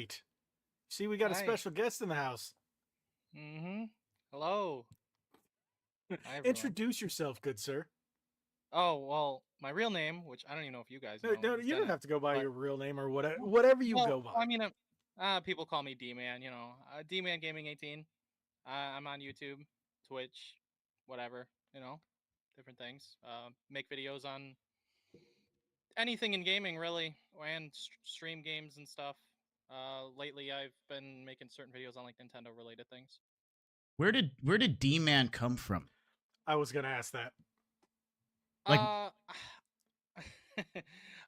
right. See, we got a Hi. special guest in the house. Mm-hmm. Hello. Hi, everyone. Introduce yourself, good sir. Oh, well, my real name, which I don't even know if you guys No, know, no, is you don't Dennis. have to go by But your real name or whatever you well, go by. I mean, people call me D-Man. D-Man Gaming 18. I'm on YouTube, Twitch, whatever. Different things. Make videos on anything in gaming, really, and stream games and stuff. Lately, I've been making certain videos on like Nintendo related things. Where did D-Man come from? I was gonna ask that. Like, Uh,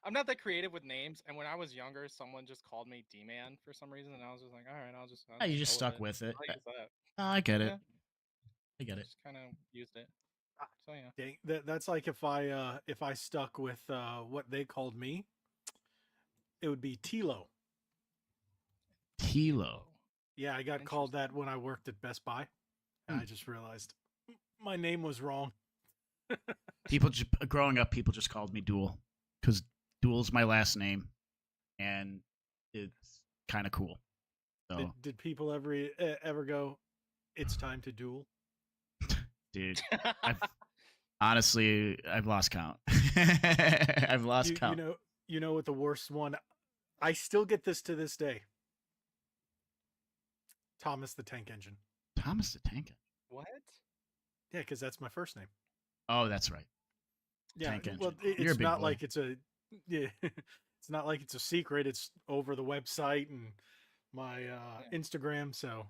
I'm not that creative with names, and when I was younger, someone just called me D-Man for some reason, and I was just like, all right, I'll you just just go stuck with with it. it. I'll use that. I get it. Yeah, I get it. just kind of used it. Ah, So yeah. dang, that's like if I stuck with what they called me, it would be Tilo. Tilo. Yeah, I got called that when I worked at Best Buy. And I just realized my name was wrong. Growing up, people just called me Duel because Duel's my last name, and it's kind of cool. So, Did people ever go, "It's time to duel"? dude, I've lost count. I've lost count. You know what the worst one? I still get this to this day. Thomas the Tank Engine. Thomas the Tank Engine. What? Yeah, because that's my first name. Oh, that's right. Yeah, Tank Engine. well, You're a it's big not boy. like it's a yeah, it's not like it's a secret. It's over the website and my Instagram. So,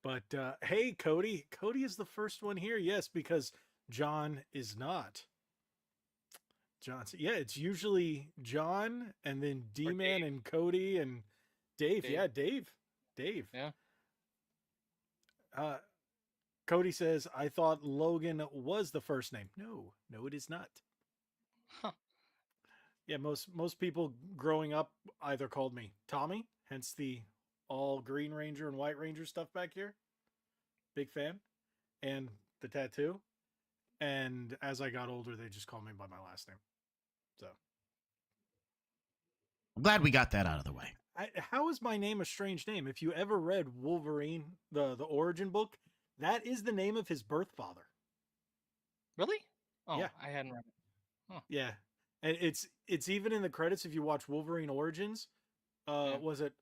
but hey, Cody. Cody is the first one here. Yes, because John is not. Johnson. Yeah, it's usually John and then D-Man and Cody and Dave. Yeah, Dave. Dave. Yeah. Cody says, I thought Logan was the first name. No, it is not. Huh. Yeah, most people growing up either called me Tommy, hence the all Green Ranger and White Ranger stuff back here. Big fan. And the tattoo. And as I got older, they just called me by my last name. So I'm glad we got that out of the way. How is my name a strange name? If you ever read Wolverine, the origin book, that is the name of his birth father. Really? Oh, yeah. I hadn't read it. Huh. Yeah, and it's even in the credits if you watch Wolverine Origins. Was it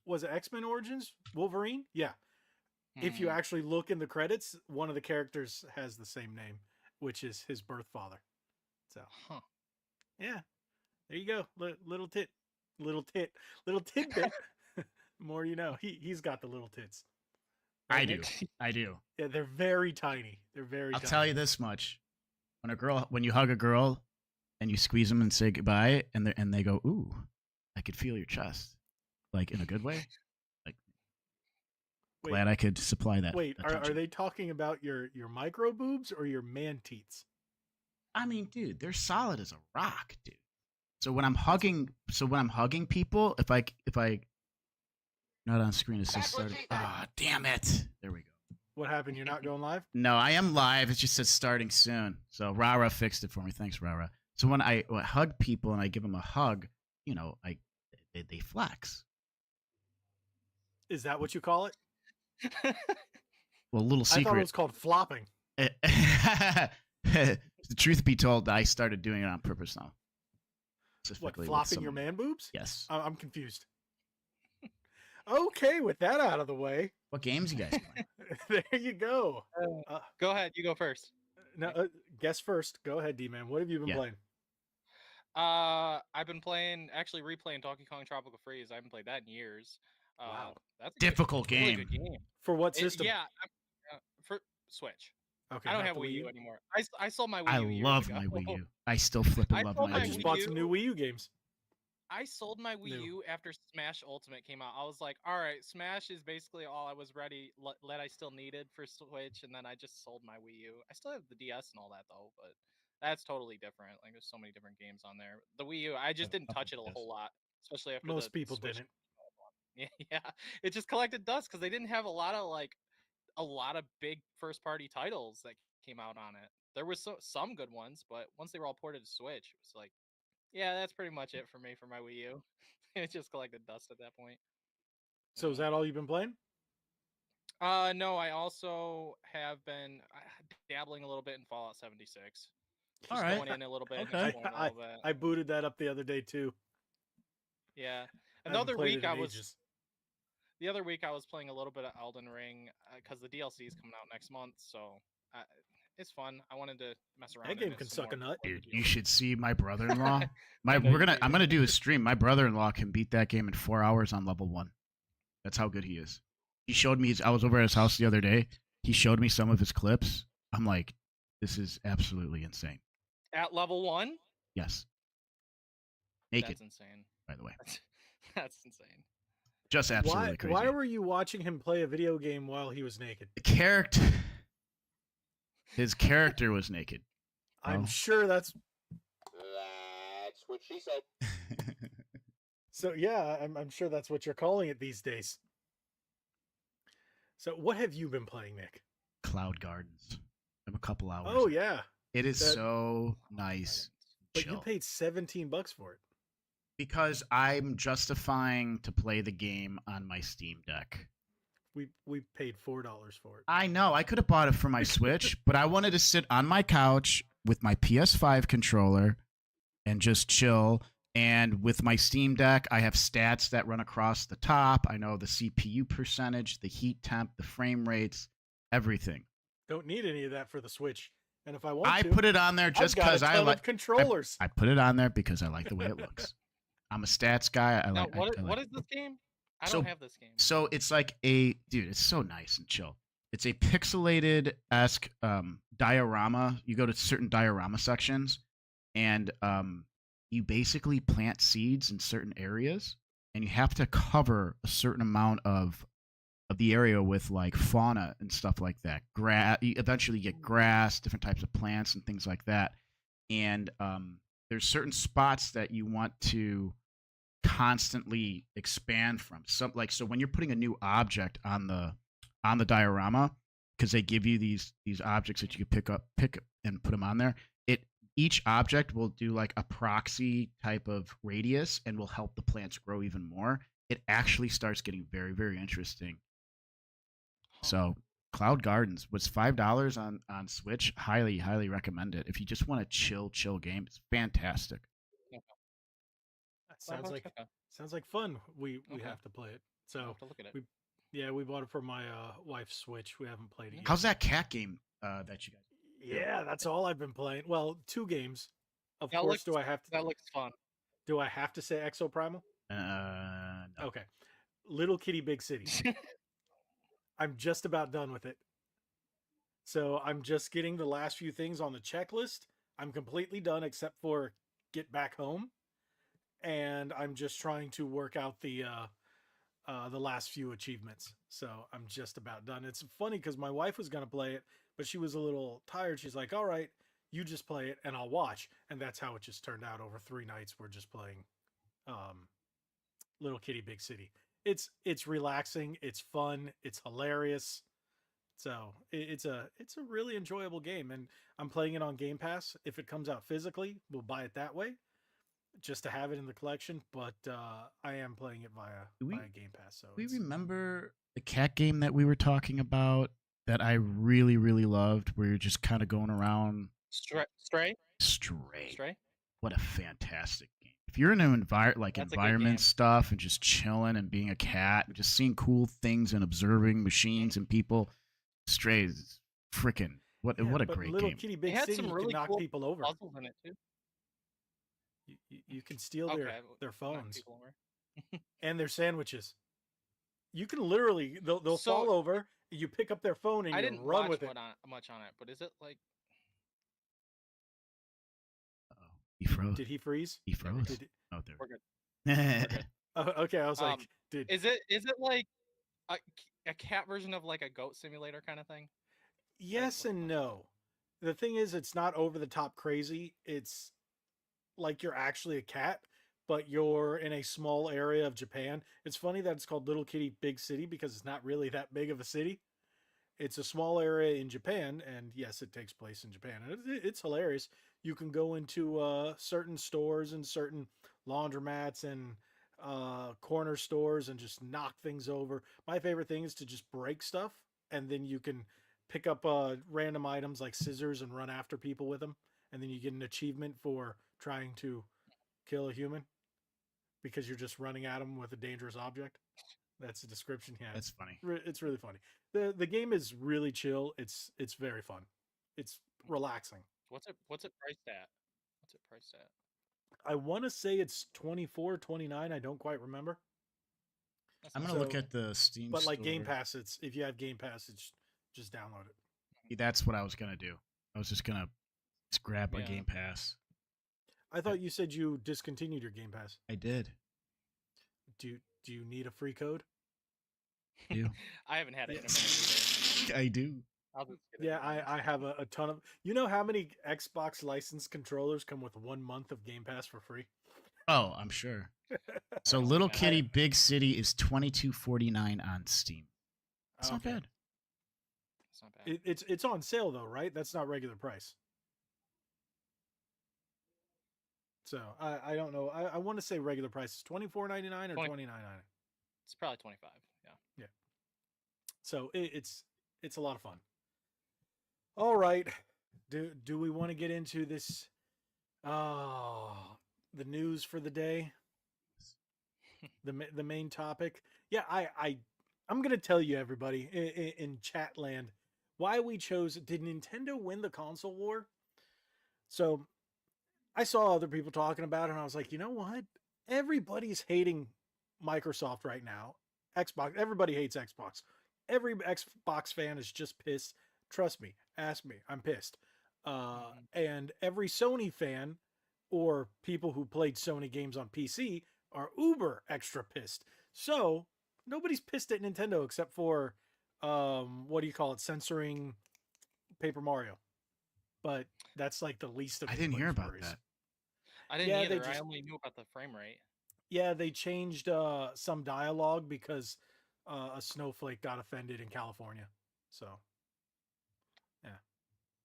X-Men Origins Wolverine? Yeah. If you actually look in the credits, one of the characters has the same name, which is his birth father. So, yeah, there you go. Little tidbit. More you know. He's got the little tits. Right, I do. Yeah, they're very tiny. I'll tell you this much: when you hug a girl, and you squeeze them and say goodbye, and they go, "Ooh, I could feel your chest," like in a good way. Like, glad I could supply that. Wait, are they talking about your micro boobs or your man teats? I mean, dude, they're solid as a rock, dude. So when I'm hugging people, if I not on screen, it's just started. Ah, damn it! There we go. What happened? You're not going live? No, I am live. It just says starting soon. So Rara fixed it for me. Thanks, Rara. So when I hug people and I give them a hug, they flex. Is that what you call it? Well, a little secret. I thought it was called flopping. The truth be told, I started doing it on purpose now. What, flopping your man boobs? Yes. I'm confused. Okay, with that out of the way. What games you guys playing? There you go. Go ahead. You go first. No, guess first. Go ahead, D-Man. What have you been playing? I've been replaying Donkey Kong Tropical Freeze. I haven't played that in years. Wow. That's a difficult game. Really good game. For what system? For Switch. Okay, I don't have Wii U anymore. I sold my Wii U. I love my Wii U. I still flipping love my Wii U. I just bought some new Wii U games. I sold my Wii U after Smash Ultimate came out. I was like, all right, Smash is basically all I was ready, I still needed for Switch, and then I just sold my Wii U. I still have the DS and all that, though, but that's totally different. Like, there's so many different games on there. The Wii U, I just didn't touch it a whole lot, especially after most people Switch. Didn't. Yeah, it just collected dust because they didn't have a lot of big first-party titles that came out on it. There was some good ones, but once they were all ported to Switch, it was like, yeah, that's pretty much it for me for my Wii U. It just collected dust at that point. So is that all you've been playing? No, I also have been dabbling a little bit in Fallout 76. All Just right. going in a little bit, and Okay. exploring a little bit. I booted that up the other day too. Yeah. I haven't Another played week it in I was ages. the other week I was playing a little bit of Elden Ring because the DLC is coming out next month, so it's fun. I wanted to mess around. That in game it can some suck a more nut. before the Dude, you DLC. should see my brother-in-law. I know you do. I'm gonna do a stream. My brother-in-law can beat that game in 4 hours on level 1. That's how good he is. He showed me. I was over at his house the other day. He showed me some of his clips. I'm like, this is absolutely insane. At level 1? Yes. Naked, That's insane. by the way. That's insane. Just absolutely crazy. Why were you watching him play a video game while he was naked? His character was naked. I'm Oh. sure that's what she said. so. Yeah, I'm sure that's what you're calling it these days. So, what have you been playing, Nick? Cloud Gardens. I'm a couple hours. Oh in. yeah, It is that- so nice. but Chill. you paid $17 for it. Because I'm justifying to play the game on my Steam Deck. We paid $4 for it. I know. I could have bought it for my Switch, but I wanted to sit on my couch with my PS5 controller and just chill. And with my Steam Deck, I have stats that run across the top. I know the CPU percentage, the heat temp, the frame rates, everything. Don't need any of that for the Switch. And if I want I to, put it on there just because I like controllers. I put it on there because I like the way it looks. I'm a stats guy. Now, what is this game? I So- don't have this game. So it's like dude, it's so nice and chill. It's a pixelated-esque diorama. You go to certain diorama sections, and you basically plant seeds in certain areas, and you have to cover a certain amount of the area with like fauna and stuff like that. Grass. You eventually get grass, different types of plants, and things like that. And there's certain spots that you want to constantly expand from. So when you're putting a new object on the diorama, because they give you these objects that you can pick and put them on there, each object will do like a proxy type of radius and will help the plants grow even more. It actually starts getting very, very interesting. So Cloud Gardens was $5 on Switch. Highly, highly recommend it. If you just want a chill game, it's fantastic. That sounds like fun. We Okay. have to play it. I'll So have to look at it. we bought it for my wife's Switch. We haven't played it yet. How's that cat game that you guys? Yeah, that's all I've been playing. Well, 2 games. Of That course, looks- do That looks fun. I have to say Exoprimal? No. Okay. Little Kitty Big City. I'm just about done with it. So I'm just getting the last few things on the checklist. I'm completely done except for get back home. And I'm just trying to work out the last few achievements. So I'm just about done. It's funny because my wife was going to play it, but she was a little tired. She's like, all right, you just play it and I'll watch. And that's how it just turned out over 3 nights. We're just playing Little Kitty Big City. It's relaxing. It's fun. It's hilarious. So it's a really enjoyable game. And I'm playing it on Game Pass. If it comes out physically, we'll buy it that way, just to have it in the collection. But I am playing it via Game Pass. So We remember the cat game that we were talking about that I really, really loved, where you're just kind of going around. Stray. Stray. What a fantastic game! If you're into That's a good environment game. stuff and just chilling and being a cat and just seeing cool things and observing machines and people, Stray is freaking what a but great Little game. Kitty It Big had City, some you really can knock cool people over. puzzles in it too. You can steal Okay, their knock phones people over. and their sandwiches. You can literally they'll So- fall over. You pick up their phone and I you didn't run watch with it. much on it, but is it like Uh-oh. He froze. Did he freeze? He froze. Did, Oh, there. we're good? we oh, okay, I was like, Um, did Is it like a cat version of like a goat simulator kind of thing? yes what- and no. The thing is, it's not over the top crazy. It's like you're actually a cat, but you're in a small area of Japan. It's funny that it's called Little Kitty Big City because it's not really that big of a city. It's a small area in Japan, and yes, it takes place in Japan. And it's hilarious. You can go into certain stores and certain laundromats and corner stores and just knock things over. My favorite thing is to just break stuff, and then you can pick up random items like scissors and run after people with them, and then you get an achievement for trying to kill a human because you're just running at them with a dangerous object. That's the description. Yeah, That's funny. it's really funny. The game is really chill. It's very fun. It's relaxing. What's it priced at? What's it priced at? I want to say it's 24, 29. I don't quite remember. That's I'm not gonna So- look at the Steam But like store. Game Pass, it's if you have Game Pass, it's just download it. That's what I was gonna do. I was just gonna grab a Yeah. Game Pass. I thought you said you discontinued your Game Pass. I did. Do you need a free code? I do. I haven't had it in a minute either. I do. I'll just get it Yeah, anyways. I have a ton of. You know how many Xbox licensed controllers come with 1 month of Game Pass for free? Oh, I'm sure. So Oh, Little man. Kitty Big City is $22.49 on Steam. It's not Okay. bad. It's not bad. It's on sale though, right? That's not regular price. So I don't know. I want to say regular price is $24.99 or 20 $29.99. It's probably 25. Yeah. So it's a lot of fun. All right. Do we want to get into this? The news for the day. The main topic. Yeah, I'm gonna tell you everybody in chat land why we chose. Did Nintendo win the console war? So I saw other people talking about it, and I was like, you know what? Everybody's hating Microsoft right now. Xbox. Everybody hates Xbox. Every Xbox fan is just pissed. Trust me. Ask me. I'm pissed. And every Sony fan or people who played Sony games on PC are uber extra pissed. So nobody's pissed at Nintendo except for what do you call it? Censoring Paper Mario. But that's like the least of I didn't hear anybody's about worries. that. I didn't Yeah, they either. I just- only knew about the frame rate. Yeah, they changed some dialogue because a snowflake got offended in California. So, yeah,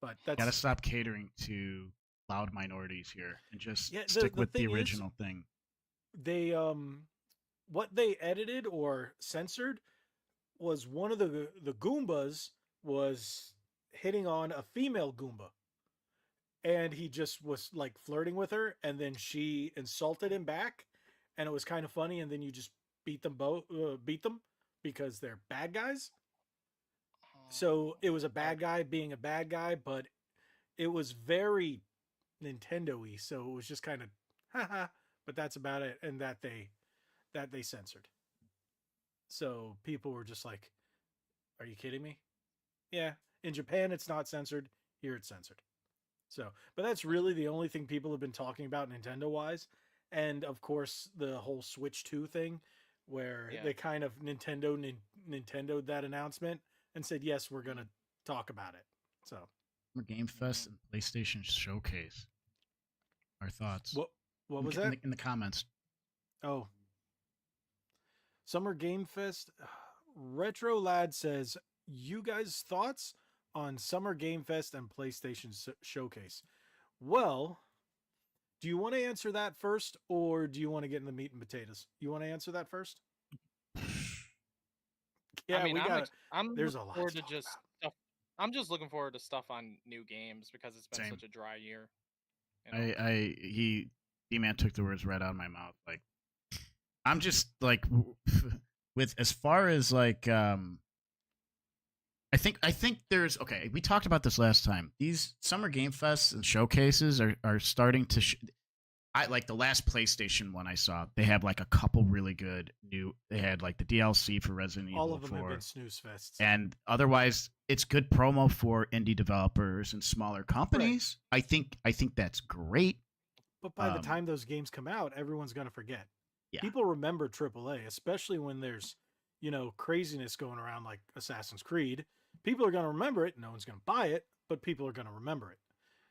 but that's Gotta stop catering to loud minorities here and just Yeah, the- stick the with the thing is- original thing. they what they edited or censored was one of the Goombas was hitting on a female Goomba, and he just was like flirting with her, and then she insulted him back, and it was kind of funny, and then you just beat them because they're bad guys. So it was a bad guy being a bad guy, but it was very Nintendo-y, so it was just kind of haha, but that's about it, and that they censored. So people were just like, are you kidding me? Yeah, in Japan it's not censored, here it's censored. So, but that's really the only thing people have been talking about Nintendo-wise, and of course the whole Switch 2 thing where Yeah. they kind of Nintendo'd that announcement and said, yes, we're going to talk about it. So, Summer Game Fest and PlayStation Showcase. Our thoughts. what was in, that? the, in the comments? Oh. Summer Game Fest. Retro Lad says, you guys' thoughts on Summer Game Fest and PlayStation Showcase? Well, do you want to answer that first, or do you want to get in the meat and potatoes? You want to answer that first? Yeah, I mean, we got. I'm there's a looking lot forward to to talk just about. stuff. I'm just looking forward to stuff on new games because it's been Same. such a dry year. You know? D-Man took the words right out of my mouth. Like, I'm just like, with as far as like, I think there's okay. We talked about this last time. These Summer Game Fests and showcases are starting to. I like the last PlayStation one I saw. They had like a couple really good new. They had like the DLC for Resident Evil All of them 4. have been snooze fests. And otherwise, it's good promo for indie developers and smaller companies. I think that's great. But by the Um, time those games come out, everyone's going to forget. Yeah. People remember AAA, especially when there's, craziness going around like Assassin's Creed. People are going to remember it. No one's going to buy it, but people are going to remember it.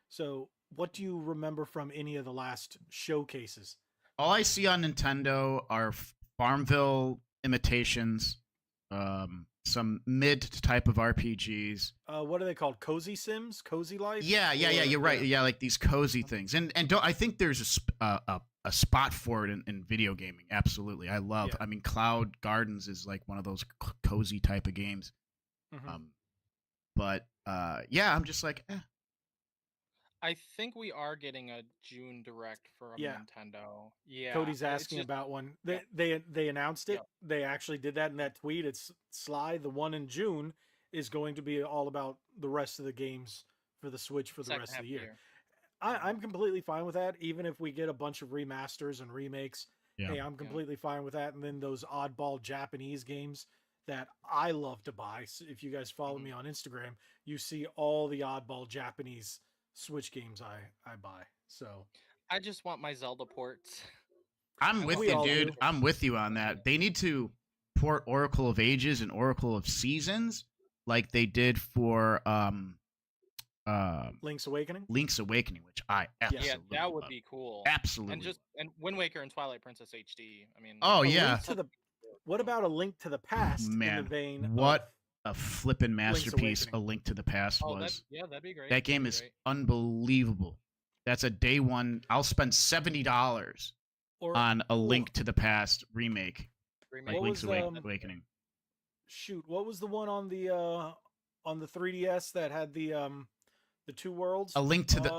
So, what do you remember from any of the last showcases? All I see on Nintendo are Farmville imitations, some mid type of RPGs. What are they called? Cozy Sims? Cozy Life? Yeah, Or- you're right. Yeah, like these cozy things. And don't I think there's a a spot for it in video gaming. Absolutely, I love. Yeah. I mean, Cloud Gardens is like one of those cozy type of games. Mhm. But yeah, I'm just like, I think we are getting a June direct from Yeah. Nintendo. Yeah, Cody's it's asking just about one. yeah. They announced it. Yep. They actually did that in that tweet. It's Sly. The one in June is going to be all about the rest of the games for the Switch for the second rest of half the of year. the year. I'm completely fine with that. Even if we get a bunch of remasters and remakes, Yeah. hey, I'm completely fine with that. And then those oddball Japanese games that I love to buy. So if you guys follow me on Instagram, you see all the oddball Japanese Switch games I buy. So I just want my Zelda ports. I'm with We you, all dude. do. I'm with you on that. They need to port Oracle of Ages and Oracle of Seasons like they did for Link's Awakening. Link's Awakening, which I absolutely Yeah, that would love. be cool. Absolutely. And Wind Waker and Twilight Princess HD. I mean, Oh A yeah, Link to the What about a Link to the Past in man, the vein what of a flippin' masterpiece Awakening. A Link to the Past oh, was. that'd be great. That game That'd is be great. unbelievable. That's a day one. I'll spend $70 or on a Link to the Past remake, Remake. like What Link's was, Awakening. shoot, what was the one on the 3DS that had the two worlds? A Link to the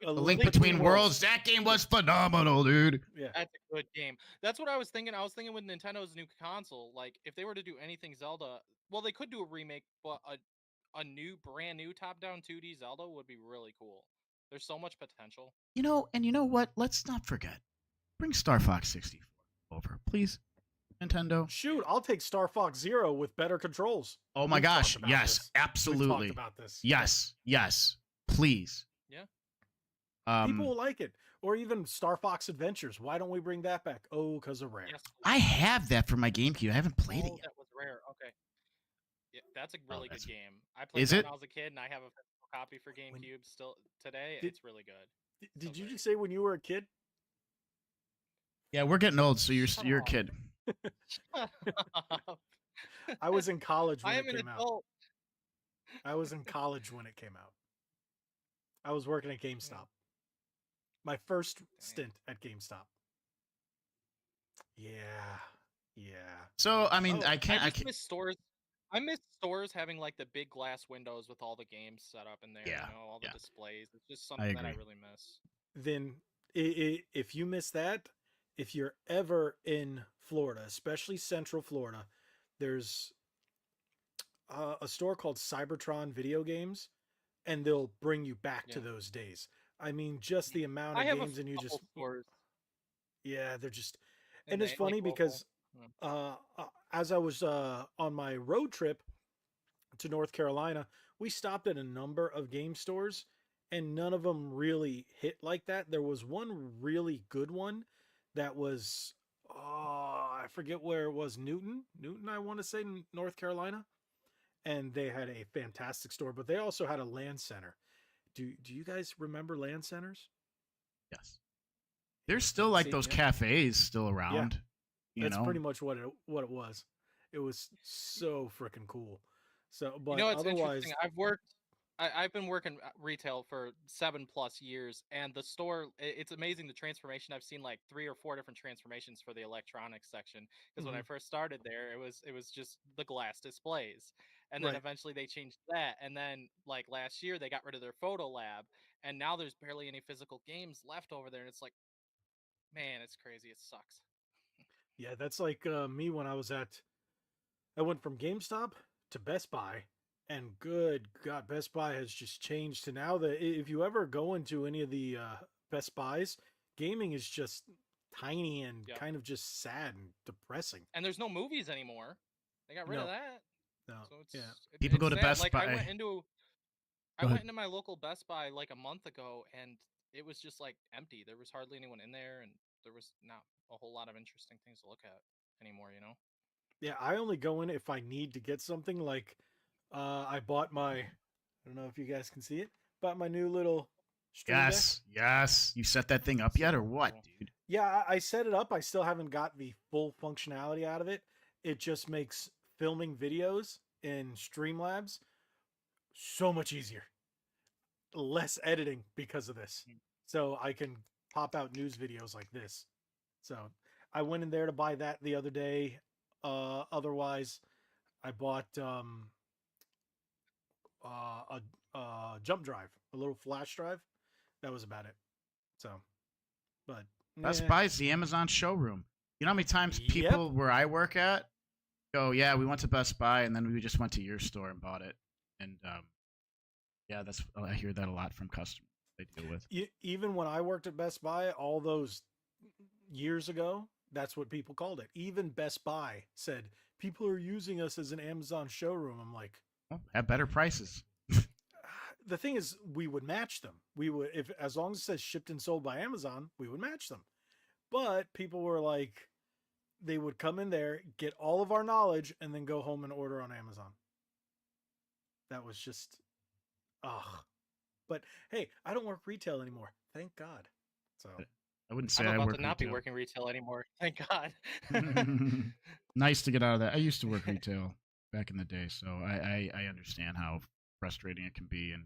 A Link Between Worlds. That game was phenomenal, dude. Yeah. That's a good game. That's what I was thinking. I was thinking with Nintendo's new console, like if they were to do anything Zelda, well, they could do a remake, but a brand new top-down 2D Zelda would be really cool. There's so much potential. You know what? Let's not forget. Bring Star Fox 64 over, please, Nintendo. Shoot, I'll take Star Fox Zero with better controls. Oh my We've gosh, talked about yes, this. We've absolutely. talked about this. Yes, please. Yeah. People will like it. Or even Star Fox Adventures. Why don't we bring that back? Oh, because of Rare. Yes. I have that for my GameCube. I haven't played it Oh, yet. that was rare. Okay. Yeah, that's a really that's- good game. I played Is that it? when I was a kid, and I have a physical copy for GameCube still today. Did- It's really good. Did So you good. just say when you were a kid? Yeah, we're getting old, so you're Shut a up. kid. I was in college when I it am an came out. adult. I was in college when it came out. I was working at GameStop. My first stint at GameStop. Yeah. So I mean, Oh, I can't. I just miss stores. I miss stores having like the big glass windows with all the games set up in there. Yeah, You know, all the yeah. displays. It's just something that I agree. really miss. Then if you miss that, if you're ever in Florida, especially Central Florida, there's a store called Cybertron Video Games, and they'll bring you back to Yeah. those days. I mean, just the amount I of have games, and you couple just stores. yeah, they're just in and it's the, funny like, local. because Mm. as I was on my road trip to North Carolina, we stopped at a number of game stores, and none of them really hit like that. There was one really good one that was, I forget where it was, Newton, I want to say, in North Carolina, and they had a fantastic store, but they also had a land center. Do you guys remember land centers? Yes. There's still like See, those yeah. cafes still around. You That's know, pretty much what it was. It was so freaking cool. So, but You know, it's otherwise, interesting. I've been working retail for 7+ years, and the store. It's amazing the transformation. I've seen like 3 or 4 different transformations for the electronics section. Because when I first started there, it was just the glass displays, and then Right. eventually they changed that, and then like last year they got rid of their photo lab, and now there's barely any physical games left over there, and it's like, man, it's crazy. It sucks. yeah, that's like me when I went from GameStop to Best Buy, and good God, Best Buy has just changed to now that if you ever go into any of the Best Buys, gaming is just tiny and Yeah. kind of just sad and depressing. And there's no movies anymore. They got rid of No. that. No, So it's yeah, People it's go to sad. Best like, Buy. I Go went ahead. into my local Best Buy like a month ago, and it was just like empty. There was hardly anyone in there, and there was not a whole lot of interesting things to look at anymore. You know? yeah. I only go in if I need to get something. Like, I bought my, I don't know if you guys can see it, bought my new little stream deck. Yes. You set that thing up yet, or what, Cool. dude? Yeah, I set it up. I still haven't got the full functionality out of it. It just makes filming videos in Streamlabs so much easier. Less editing because of this. Mm. So I can pop out news videos like this. So I went in there to buy that the other day. Otherwise, I bought jump drive, a little flash drive. That was about it. So, but Best Buy's the Amazon showroom. You know how many times Yep. people where I work at go, yeah, we went to Best Buy and then we just went to your store and bought it. And yeah, I hear that a lot from customers they deal with. Even when I worked at Best Buy, all those years ago, that's what people called it. Even Best Buy said people are using us as an Amazon showroom. I'm like, well, have better prices. the thing is, we would match them. We would, if as long as it says shipped and sold by Amazon, we would match them. But people were like, they would come in there, get all of our knowledge, and then go home and order on Amazon. That was just, ugh. But hey, I don't work retail anymore. Thank God. So I wouldn't say I'm I about work to not retail. be working retail anymore. Thank God. Nice to get out of that. I used to work retail back in the day, so I understand how frustrating it can be and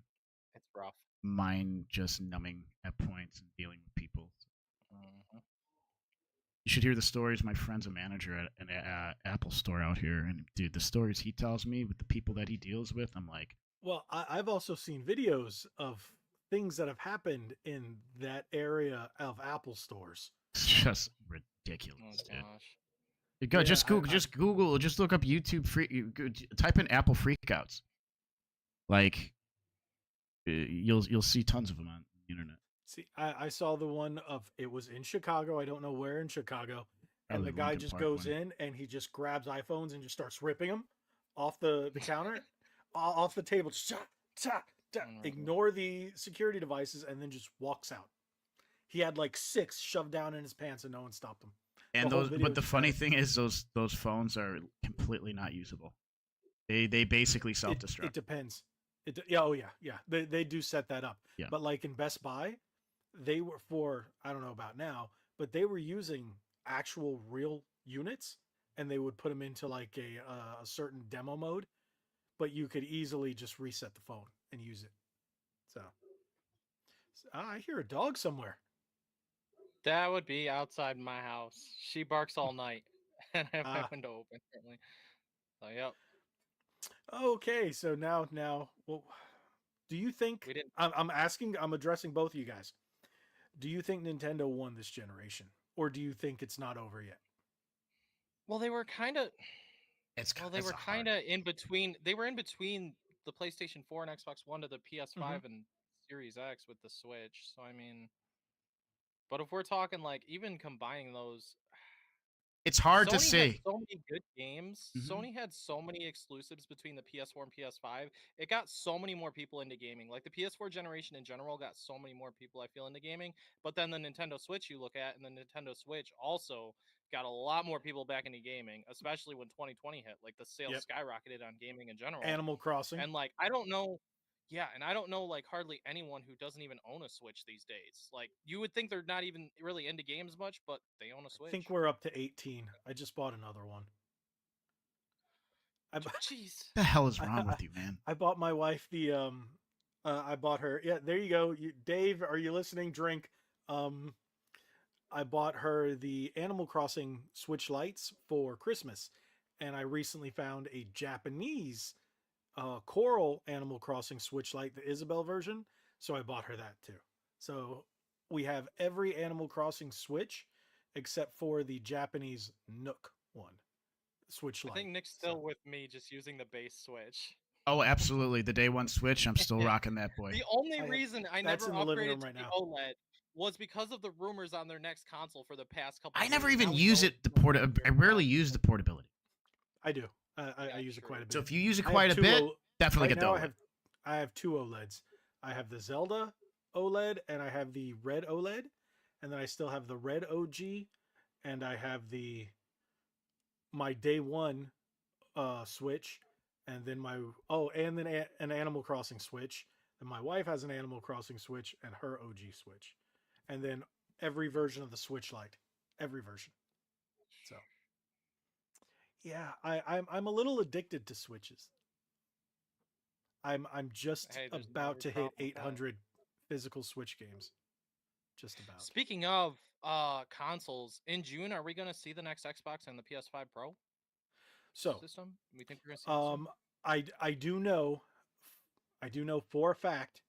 It's rough. mind just numbing at points and dealing with people. Mhm. You should hear the stories. My friend's a manager at an Apple store out here, and dude, the stories he tells me with the people that he deals with, I'm like, well, I've also seen videos of things that have happened in that area of Apple stores. it's just Oh ridiculous, dude. gosh. You go, Yeah, just Google, just look up YouTube type in Apple freakouts. Like, you'll see tons of them on the internet. See, I saw the one of, it was in Chicago. I don't know where in Chicago. And Probably the guy Lincoln just Park goes one. in and he just grabs iPhones and just starts ripping them off the counter, off the table. Just, ignore the security devices and then just walks out. He had like 6 shoved down in his pants and no one stopped him. And The whole those, video but the just funny had it. thing is, those phones are completely not usable. They basically self destruct. It depends. Yeah. They do set that up. Yeah. But like in Best Buy, they were for, I don't know about now, but they were using actual real units and they would put them into like a certain demo mode, but you could easily just reset the phone and use it. So I hear a dog somewhere. That would be outside my house. She barks all night, and I have my Ah. window open currently. So yep, Okay, so now, well, do you think we didn't. I'm addressing both of you guys. Do you think Nintendo won this generation, or do you think it's not over yet? Well, they were kind of. It's Well, they it's were a hard- kind of in between. They were in between the PlayStation 4 and Xbox One to the PS5 and Series X with the Switch. So I mean, but if we're talking like even combining those, It's hard to Sony had say. so many good games. Mhm. Sony had so many exclusives between the PS4 and PS5. It got so many more people into gaming. Like the PS4 generation in general got so many more people, I feel, into gaming. But then the Nintendo Switch you look at, and the Nintendo Switch also got a lot more people back into gaming, especially when 2020 hit. Like the sales Yep. skyrocketed on gaming in general. Animal Crossing. And like I don't know, yeah, and I don't know like hardly anyone who doesn't even own a Switch these days. Like you would think they're not even really into games much, but they own a I Switch. think we're up to 18. I just bought another one. Jeez. What the hell is wrong with you, man? I bought my wife the I bought her, yeah, there you go. Dave, are you listening? Drink. I bought her the Animal Crossing Switch lights for Christmas, and I recently found a Japanese Coral Animal Crossing Switch light, the Isabelle version, so I bought her that too. So we have every Animal Crossing Switch except for the Japanese Nook one. Switch light. I think Nick's still with me, just using the base Switch. Oh, absolutely. The day one Switch, I'm still rocking that boy. The only I have- reason I that's never in the living upgraded room to right the now. OLED was because of the rumors on their next console for the past couple. I never years. even Now we use know it. it's I rarely use the portability. I do. I Yeah, use it true. quite a bit. So if you use it I have quite a two bit, O- definitely right get the now OLED. I have 2 OLEDs. I have the Zelda OLED and I have the red OLED, and then I still have the red OG, and I have my day one Switch, and then and then an Animal Crossing Switch. And my wife has an Animal Crossing Switch and her OG Switch, and then every version of the Switch Lite, every version. So yeah, I'm a little addicted to Switches. I'm just Hey, there's no about to hit problem with that. 800 physical Switch games. Just about. Speaking of consoles, in June, are we going to see the next Xbox and the PS5 Pro So, system? We think we're going to see this soon? I do know for a fact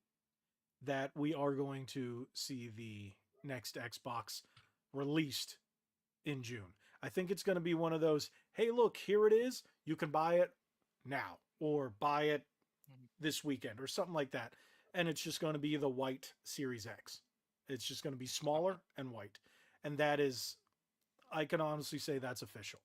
that we are going to see the next Xbox released in June. I think it's going to be one of those, hey, look, here it is. You can buy it now or buy it this weekend or something like that. And it's just going to be the white Series X. It's just going to be smaller and white. And that is, I can honestly say that's official.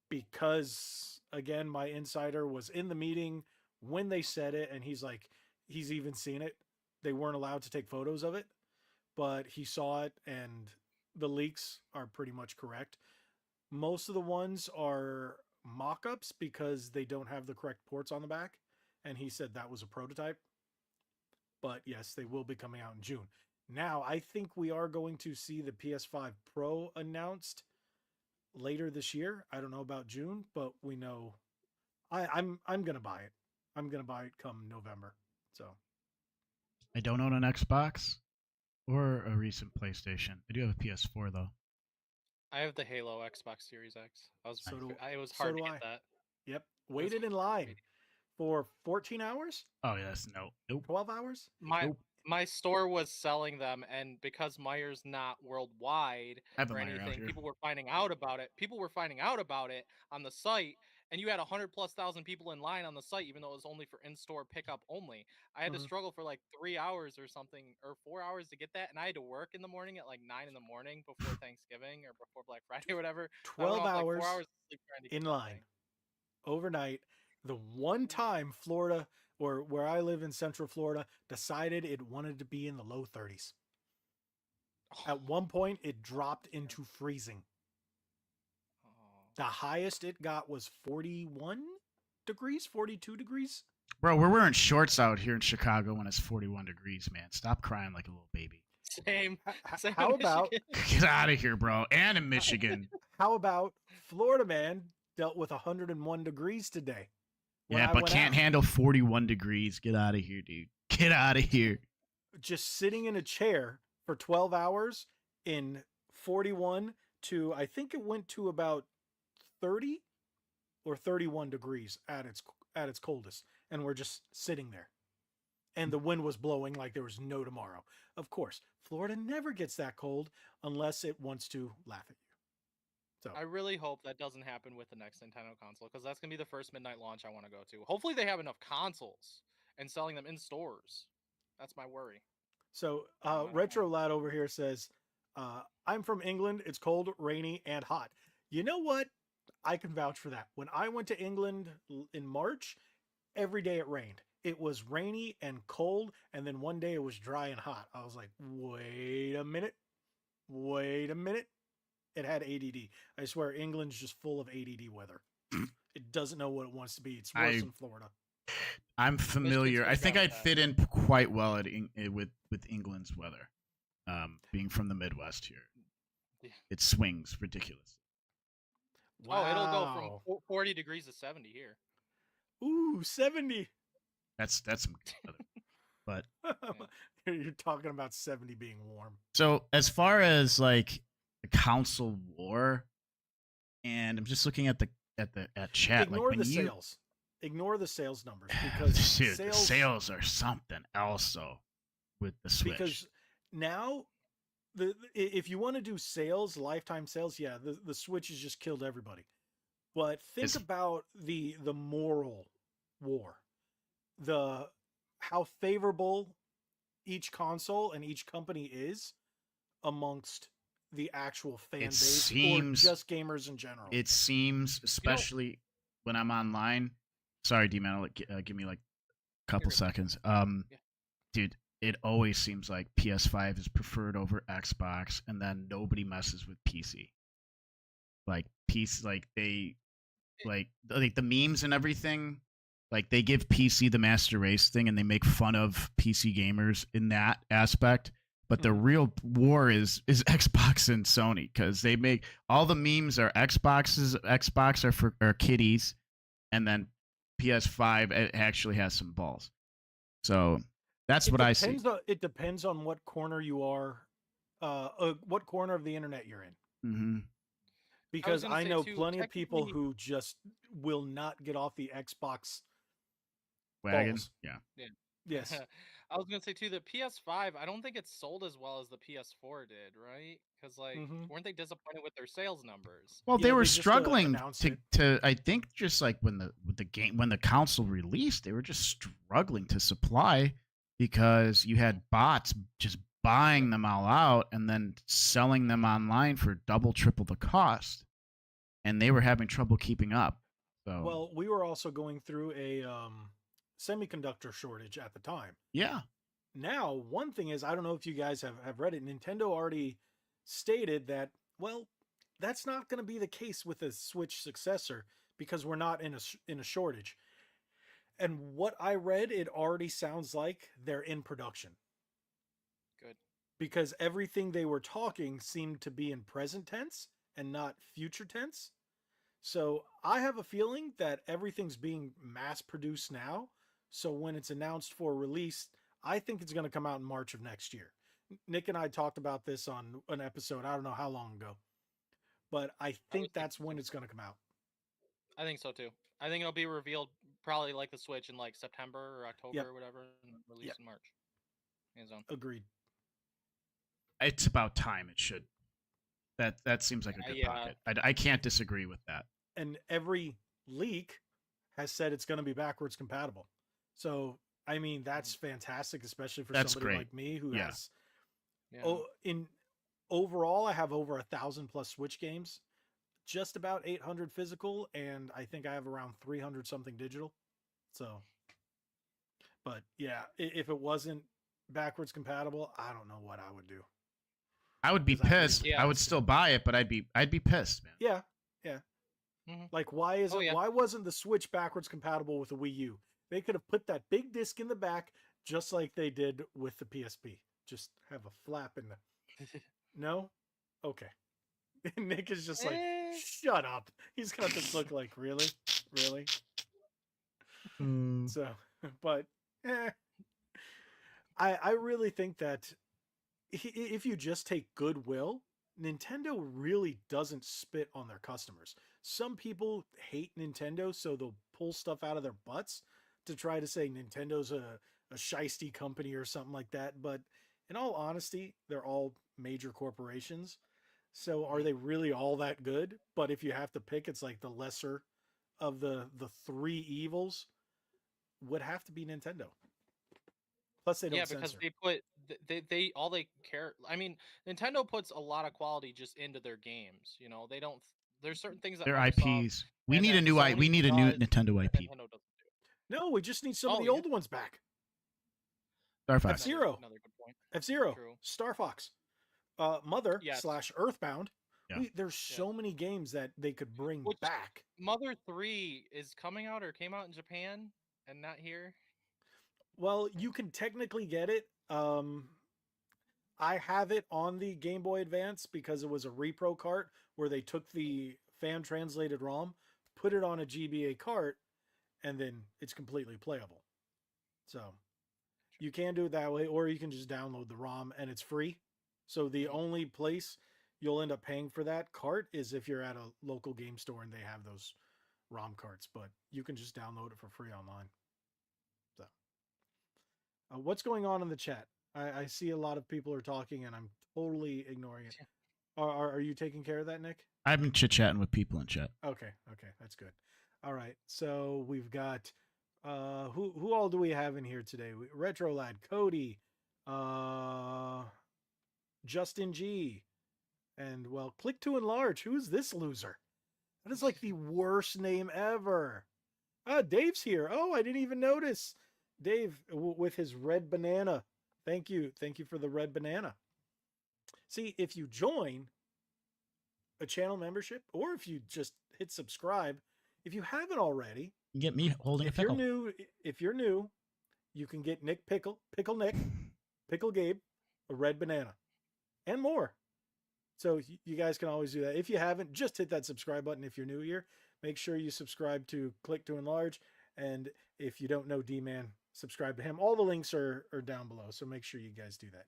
Because, again, my insider was in the meeting when they said it, and he's like, he's even seen it. They weren't allowed to take photos of it, but he saw it, and the leaks are pretty much correct. Most of the ones are mock-ups because they don't have the correct ports on the back, and he said that was a prototype. But yes, they will be coming out in June. Now, I think we are going to see the PS5 Pro announced later this year. I don't know about June, but we know I'm gonna buy it. I'm gonna buy it come November. So I don't own an Xbox or a recent PlayStation. I do have a PS4 though. I have the Halo Xbox Series X. It was so hard do to I. get that. Yep. Waited in line for 14 hours? Oh yes, nope. 12 hours? My store was selling them, and because Meyer's not worldwide I have a or Meyer out anything, here. people were finding out about it. People were finding out about it on the site, and you had 100,000+ people in line on the site, even though it was only for in-store pickup only. I had to struggle for like 3 hours or something, or 4 hours to get that, and I had to work in the morning at like 9 in the morning before Thanksgiving or before Black Friday or whatever. So I went 12 off, like, hours 4 hours of sleep trying to get in that line thing. overnight. The one time Florida, or where I live in Central Florida, decided it wanted to be in the low 30s. At one point, it dropped into freezing. The highest it got was 41 degrees, 42 degrees. Bro, we're wearing shorts out here in Chicago when it's 41 degrees, man. Stop crying like a little baby. Same. How about Get out of here, bro. And in Michigan. How about Florida man dealt with 101 degrees today? Yeah, but can't handle 41 degrees. Get out of here, dude. Get out of here. Just sitting in a chair for 12 hours in 41 to, I think it went to about 30 or 31 degrees at its coldest. And we're just sitting there. And the wind was blowing like there was no tomorrow. Of course, Florida never gets that cold unless it wants to laugh at you. So I really hope that doesn't happen with the next Nintendo console, because that's going to be the first midnight launch I want to go to. Hopefully they have enough consoles and selling them in stores. That's my worry. So Retro Lad over here says, I'm from England. It's cold, rainy, and hot. You know what? I can vouch for that. When I went to England in March, every day it rained. It was rainy and cold, and then one day it was dry and hot. I was like, wait a minute. It had ADD. I swear, England's just full of ADD weather. It doesn't know what it wants to be. It's worse than Florida. I'm familiar. I think I'd fit in quite well with England's weather, being from the Midwest here. Yeah. It swings ridiculous. Wow. Oh, it'll go from 40 degrees to 70 here. Ooh, 70. That's some good weather. But you're talking about 70 being warm. So as far as like the console war, and I'm just looking at chat. Ignore like the sales. Ignore the sales numbers, because dude, the sales are something else though with the Switch. Because now, if you want to do sales, lifetime sales, yeah, the Switch has just killed everybody. But think about the moral war, how favorable each console and each company is amongst the actual fan base, or just gamers in general. It seems, especially when I'm online. Sorry, D-Man, give me like a couple seconds. Dude, it always seems like PS5 is preferred over Xbox, and then nobody messes with PC. Like the memes and everything. Like they give PC the master race thing, and they make fun of PC gamers in that aspect. But the real war is Xbox and Sony, because they make all the memes are Xbox are for kiddies, and then PS5 it actually has some balls. So that's what I see. It depends on what corner you are what corner of the internet you're in. Mm-hmm. Because gonna I say, know too, plenty of people technically- who just will not get off the Xbox Wagon. balls. Yeah. Yes. I was gonna say too, the PS5. I don't think it sold as well as the PS4 did, right? Because like, Mhm. weren't they disappointed with their sales numbers? Well, Yeah, they they were just, struggling announced to, it. to I think just like when the console released, they were just struggling to supply because you had bots just buying them all out and then selling them online for double, triple the cost, and they were having trouble keeping up. So Well, we were also going through a semiconductor shortage at the time. yeah, Now, one thing is, I don't know if you guys have read it. Nintendo already stated that, well, that's not going to be the case with a Switch successor because we're not in a shortage. And what I read, it already sounds like they're in production Good. because everything they were talking seemed to be in present tense and not future tense. So I have a feeling that everything's being mass produced now. So when it's announced for release, I think it's going to come out in March of next year. Nick and I talked about this on an episode, I don't know how long ago, but I think that's when it's going to come out. I think so too. I think it'll be revealed probably like the Switch in like September or October Yep. or whatever, and released Yep. in March. Hands on. Agreed. it's about time it should. That seems like a good Yeah. pocket. I can't disagree with that. And every leak has said it's going to be backwards compatible. So, I mean, that's fantastic, especially for That's somebody great. like me who Yeah. has Yeah. in overall I have over 1,000 plus Switch games, just about 800 physical, and I think I have around 300 something digital. So, but yeah, if it wasn't backwards compatible, I don't know what I would do. I would be 'Cause I pissed. really I would missed it. still buy it, but I'd be pissed, man. Yeah, Mhm. like why is Oh, it? yeah. Why wasn't the Switch backwards compatible with the Wii U? They could have put that big disc in the back, just like they did with the PSP. Just have a flap in the. No, okay. Nick is just like, Eh. shut up. He's got this look like, really, really. So, but I really think that if you just take goodwill, Nintendo really doesn't spit on their customers. Some people hate Nintendo, so they'll pull stuff out of their butts to try to say Nintendo's a shisty company or something like that. But in all honesty, they're all major corporations. So are they really all that good? But if you have to pick, it's like the lesser of the three evils would have to be Nintendo. Plus, they don't Yeah, because censor. they put they all they care. I mean, Nintendo puts a lot of quality just into their games. You know, they don't. There's certain things that Their Microsoft IPs. We and need that a new Sony we need a new does Nintendo that IP. Nintendo doesn't do. No, we just need some of Oh, the yeah. old ones back. Star Fox. F-Zero. Another good point. F-Zero, True. Star Fox, Mother Yes. / Earthbound. Yeah. There's so many games that they could bring Which- back. Mother 3 is coming out or came out in Japan and not here. Well, you can technically get it. I have it on the Game Boy Advance because it was a repro cart where they took the fan translated ROM, put it on a GBA cart, and then it's completely playable. So you can do it that way, or you can just download the ROM and it's free. So the only place you'll end up paying for that cart is if you're at a local game store and they have those ROM carts, but you can just download it for free online. So what's going on in the chat? I see a lot of people are talking and I'm totally ignoring it. Are you taking care of that, Nick? I've been chit chatting with people in chat. Okay, that's good. All right, so we've got who all do we have in here today? Retro Lad, Cody, Justin G, and well, Click to Enlarge. Who's this loser? That is like the worst name ever. Dave's here. Oh, I didn't even notice. Dave with his red banana. Thank you for the red banana. See, if you join a channel membership, or if you just hit subscribe, if you haven't already, You get me holding a if you're pickle. new, you can get Nick Pickle Nick, Pickle Gabe, a red banana, and more. So you guys can always do that. If you haven't, just hit that subscribe button. If you're new here, make sure you subscribe to Click to Enlarge. And if you don't know D-Man, subscribe to him. All the links are down below, so make sure you guys do that.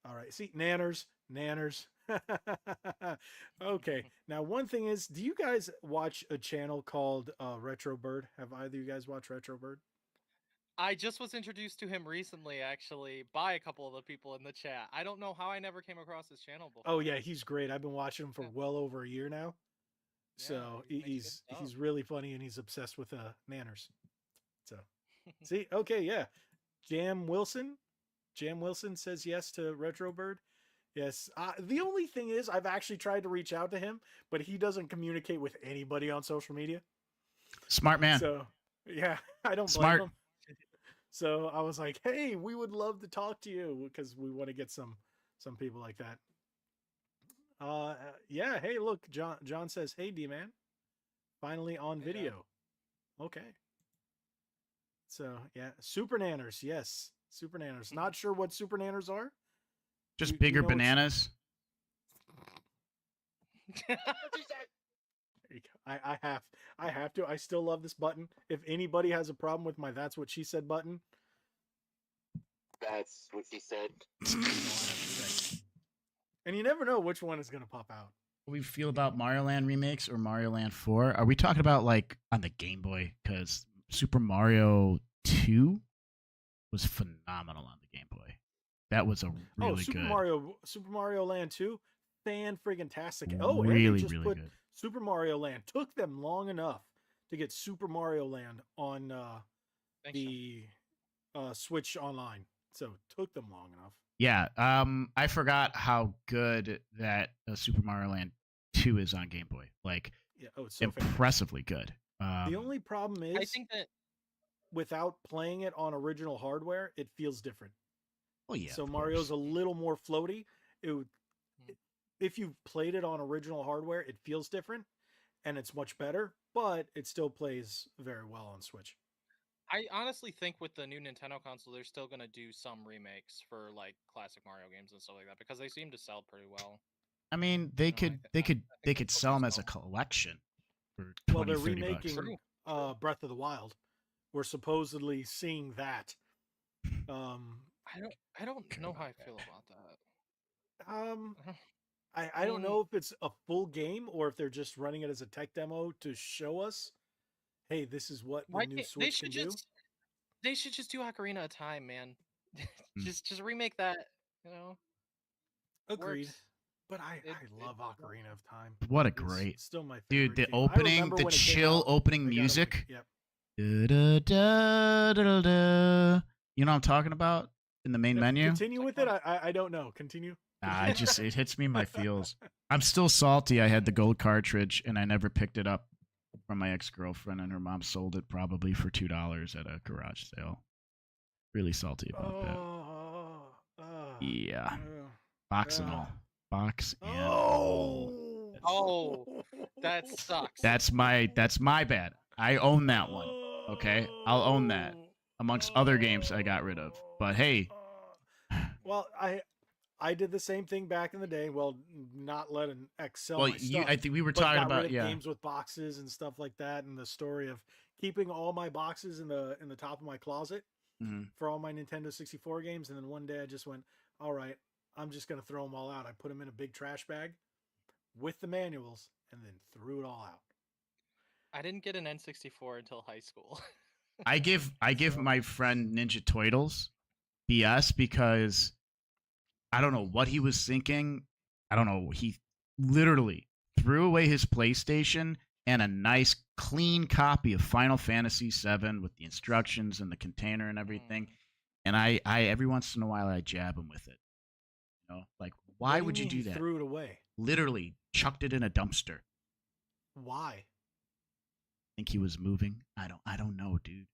All right. See, nanners. Okay. Now, one thing is, do you guys watch a channel called Retro Bird? Have either of you guys watched Retro Bird? I just was introduced to him recently, actually, by a couple of the people in the chat. I don't know how I never came across his channel before. Oh yeah, he's great. I've been watching him for well over a year now. Yeah, So he makes good stuff. he's really funny and he's obsessed with nanners. So see, okay, yeah. Jam Wilson says yes to Retro Bird. Yes. The only thing is, I've actually tried to reach out to him, but he doesn't communicate with anybody on social media. Smart man. So yeah, I don't blame Smart. him. So I was like, hey, we would love to talk to you because we want to get some people like that. Yeah. Hey, look, John says, hey, D-Man, finally on video. Okay. So yeah, Super Nanners. Yes. Super Nanners. Not sure what Super Nanners are. Just Do bigger you know bananas. There you go. I have to. I still love this button. If anybody has a problem with my "That's What She Said" button, that's what she said. And you never know which one is gonna pop out. What we feel about Mario Land remakes or Mario Land 4? Are we talking about like on the Game Boy? Because Super Mario 2 was phenomenal on the Game Boy. That was a really Super good. Super Mario Land 2, fan-friggin-tastic. Really good. Super Mario Land. Took them long enough to get Super Mario Land on the Switch Online. So took them long enough. Yeah. I forgot how good that Super Mario Land 2 is on Game Boy. Like, yeah, it's so impressively good. The only problem is, I think that without playing it on original hardware, it feels different. Oh yeah. So Mario's a little more floaty. If you've played it on original hardware, it feels different and it's much better, but it still plays very well on Switch. I honestly think with the new Nintendo console, they're still gonna do some remakes for like classic Mario games and stuff like that because they seem to sell pretty well. I mean, they could sell them as a collection for 20, well, they're 30 remaking bucks. Breath of the Wild. We're supposedly seeing that. I don't know how I feel about that. I don't know if it's a full game or if they're just running it as a tech demo to show us, hey, this is what the new Switch can do. They should just do Ocarina of Time, man. just remake that, you know. Agreed. Works. But I love Ocarina of Time. What a great, still my favorite dude! The game. opening, the chill opening music. Yep. Da, da, da, da, da. You know what I'm talking about in the main menu. Continue with it. I don't know. Continue. Nah, it hits me in my feels. I'm still salty. I had the gold cartridge and I never picked it up from my ex-girlfriend, and her mom sold it probably for $2 at a garage sale. Really salty about that. Yeah. Box and all. Box and all. Oh, that sucks. That's my bad. I own that one. Okay? I'll own that. Amongst other games I got rid of. But hey. Well, I did the same thing back in the day. Well, not let an ex sell my stuff. I think we were talking about games with boxes and stuff like that, and the story of keeping all my boxes in the top of my closet for all my Nintendo 64 games. And then one day I just went, all right, I'm just gonna throw them all out. I put them in a big trash bag with the manuals, and then threw it all out. I didn't get an N64 until high school. I give my friend Ninja Turtles BS because I don't know what he was thinking. I don't know. He literally threw away his PlayStation and a nice, clean copy of Final Fantasy VII with the instructions and the container and everything. And I every once in a while, I jab him with it. You know, like, why would you do that? Threw it away. Literally chucked it in a dumpster. Why? Think he was moving? I don't know, dude.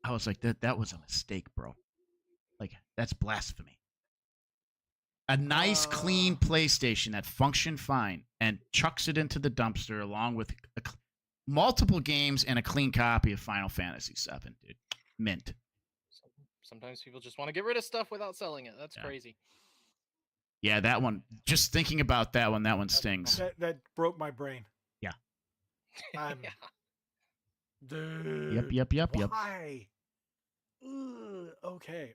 I was like, that was a mistake, bro. Like, that's blasphemy. A nice, clean PlayStation that functioned fine, and chucks it into the dumpster along with multiple games and a clean copy of Final Fantasy VII, dude. Mint. Sometimes people just want to get rid of stuff without selling it. That's crazy. Yeah, that one. Just thinking about that one stings. That broke my brain. Yeah. Dude. Yep. Why? Okay.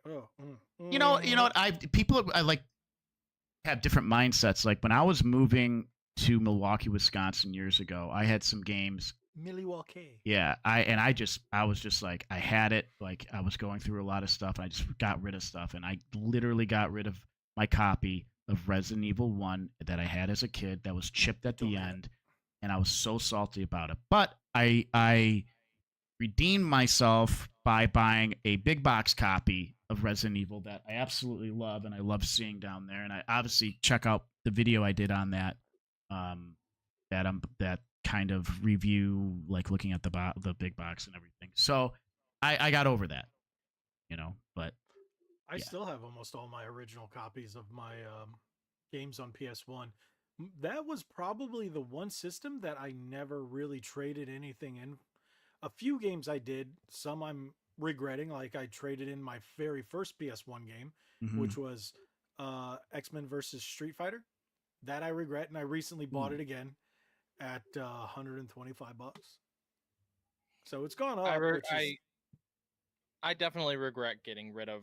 You know what? People are like, have different mindsets. Like when I was moving to Milwaukee, Wisconsin years ago, I had some games. Milwaukee. Yeah, I was just like, I had it. Like I was going through a lot of stuff, and I just got rid of stuff, and I literally got rid of my copy of Resident Evil 1 that I had as a kid that was chipped at the end, and I was so salty about it. But I redeemed myself by buying a big box copy of Resident Evil that I absolutely love, and I love seeing down there. And I obviously check out the video I did on that, that kind of review, like looking at the big box and everything. So I got over that, but I still have almost all my original copies of my games on PS1. That was probably the one system that I never really traded anything in. A few games I did, some I'm regretting, like I traded in my very first PS1 game, which was X-Men versus Street Fighter. That I regret, and I recently bought it again at $125. So it's gone up. I definitely regret getting rid of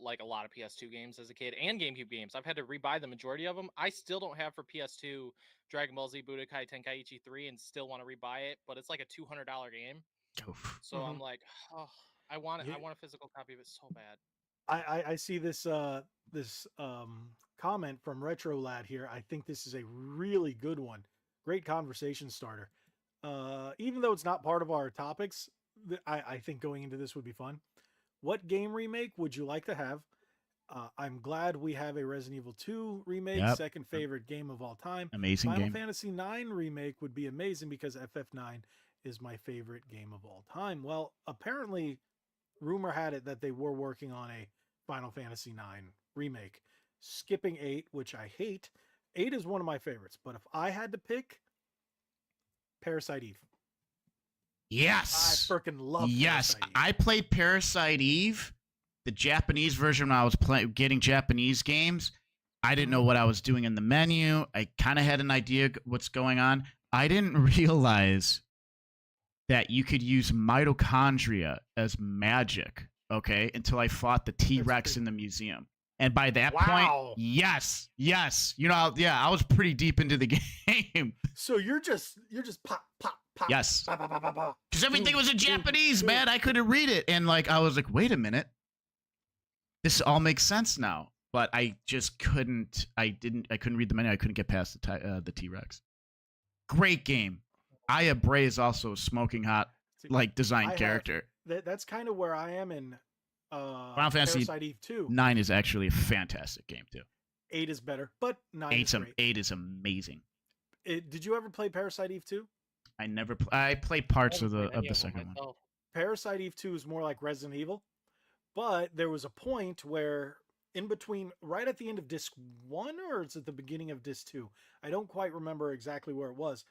like a lot of PS2 games as a kid and GameCube games. I've had to rebuy the majority of them. I still don't have for PS2 Dragon Ball Z Budokai Tenkaichi 3 and still want to rebuy it, but it's like a $200 game. Oof. So I'm like, oh, I want it. I want a physical copy of it so bad. I see this comment from Retro Lad here. I think this is a really good one. Great conversation starter. Even though it's not part of our topics, I think going into this would be fun. What game remake would you like to have? I'm glad we have a Resident Evil 2 remake, second favorite game of all time. Amazing Final game. Fantasy 9 remake would be amazing because FF9 is my favorite game of all time. Well, apparently, rumor had it that they were working on a Final Fantasy 9 remake. Skipping 8, which I hate. 8 is one of my favorites, but if I had to pick, Parasite Eve. Yes. I freaking love Yes, Parasite Eve. I played Parasite Eve, the Japanese version, when I was getting Japanese games. I didn't know what I was doing in the menu. I kind of had an idea what's going on. I didn't realize that you could use mitochondria as magic, okay, until I fought the T-Rex in the museum. And by that point, yes. I was pretty deep into the game. So you're just pop. Yes. Because Because everything was in Japanese, man. I couldn't read it. And I was like, wait a minute. This all makes sense now. But I just couldn't. I couldn't read the menu. I couldn't get past the T-Rex. Great game. Aya Bray is also a smoking hot, design character. That's kind of where I am in Final Fantasy Parasite Eve 2. 9 is actually a fantastic game, too. 8 is better, but 9 is great. 8 is amazing. Did you ever play Parasite Eve 2? I never. I played parts of the second one. Parasite Eve 2 is more like Resident Evil, but there was a point where in between, right at the end of disc 1, or it's at the beginning of disc 2. I don't quite remember exactly where it was,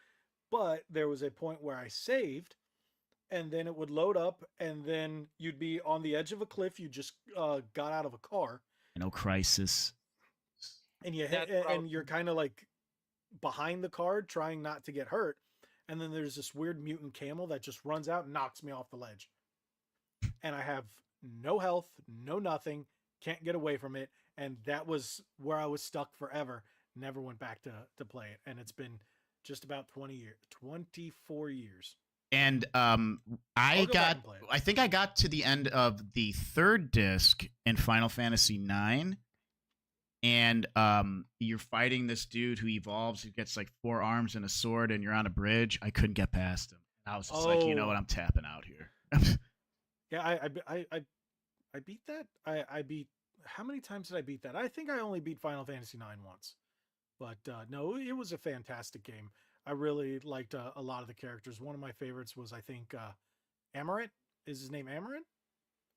but there was a point where I saved, and then it would load up, and then you'd be on the edge of a cliff. You just got out of a car. No Crisis. And you're kind of like behind the car, trying not to get hurt. And then there's this weird mutant camel that just runs out and knocks me off the ledge. And I have no health, no nothing, can't get away from it. And that was where I was stuck forever. Never went back to play it. And it's been just about 24 years. And I think I got to the end of the third disc in Final Fantasy 9. And you're fighting this dude who evolves, who gets 4 arms and a sword, and you're on a bridge. I couldn't get past him. I was just you know what? I'm tapping out here. Yeah, I beat that. I beat. How many times did I beat that? I think I only beat Final Fantasy 9 once. But no, it was a fantastic game. I really liked a lot of the characters. One of my favorites was, I think, Amaranth. Is his name Amaranth?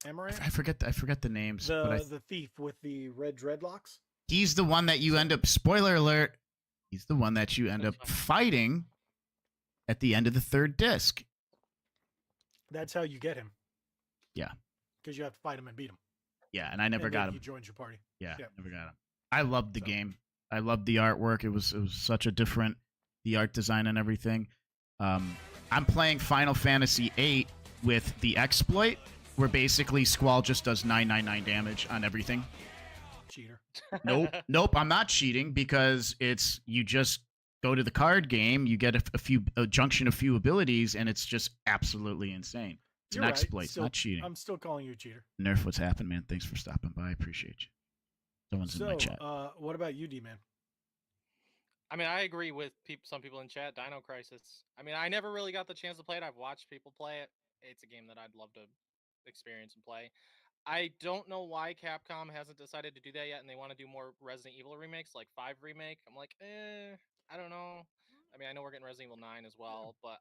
Amaranth? I forget the names. The thief with the red dreadlocks. He's the one that you end up. Spoiler alert! He's the one that you end up fighting at the end of the third disc. That's how you get him. Yeah. Because you have to fight him and beat him. Yeah, and I never got him. He joins your party. Yeah, never got him. I loved the game. I loved the artwork. It was such a different, the art design and everything. I'm playing Final Fantasy VIII with the exploit, where basically Squall just does 999 damage on everything. Cheater. Nope. I'm not cheating because you just go to the card game, you get a junction of few abilities, and it's just absolutely insane. It's You're an right. exploit, it's Still, not cheating. I'm still calling you a cheater. Nerf, what's happened, man? Thanks for stopping by. I appreciate you. Someone's in my chat. What about you, D-Man? I mean, I agree with some people in chat. Dino Crisis. I mean, I never really got the chance to play it. I've watched people play it. It's a game that I'd love to experience and play. I don't know why Capcom hasn't decided to do that yet, and they want to do more Resident Evil remakes, like 5 remake. I'm like, I don't know. I mean, I know we're getting Resident Evil 9 as well, but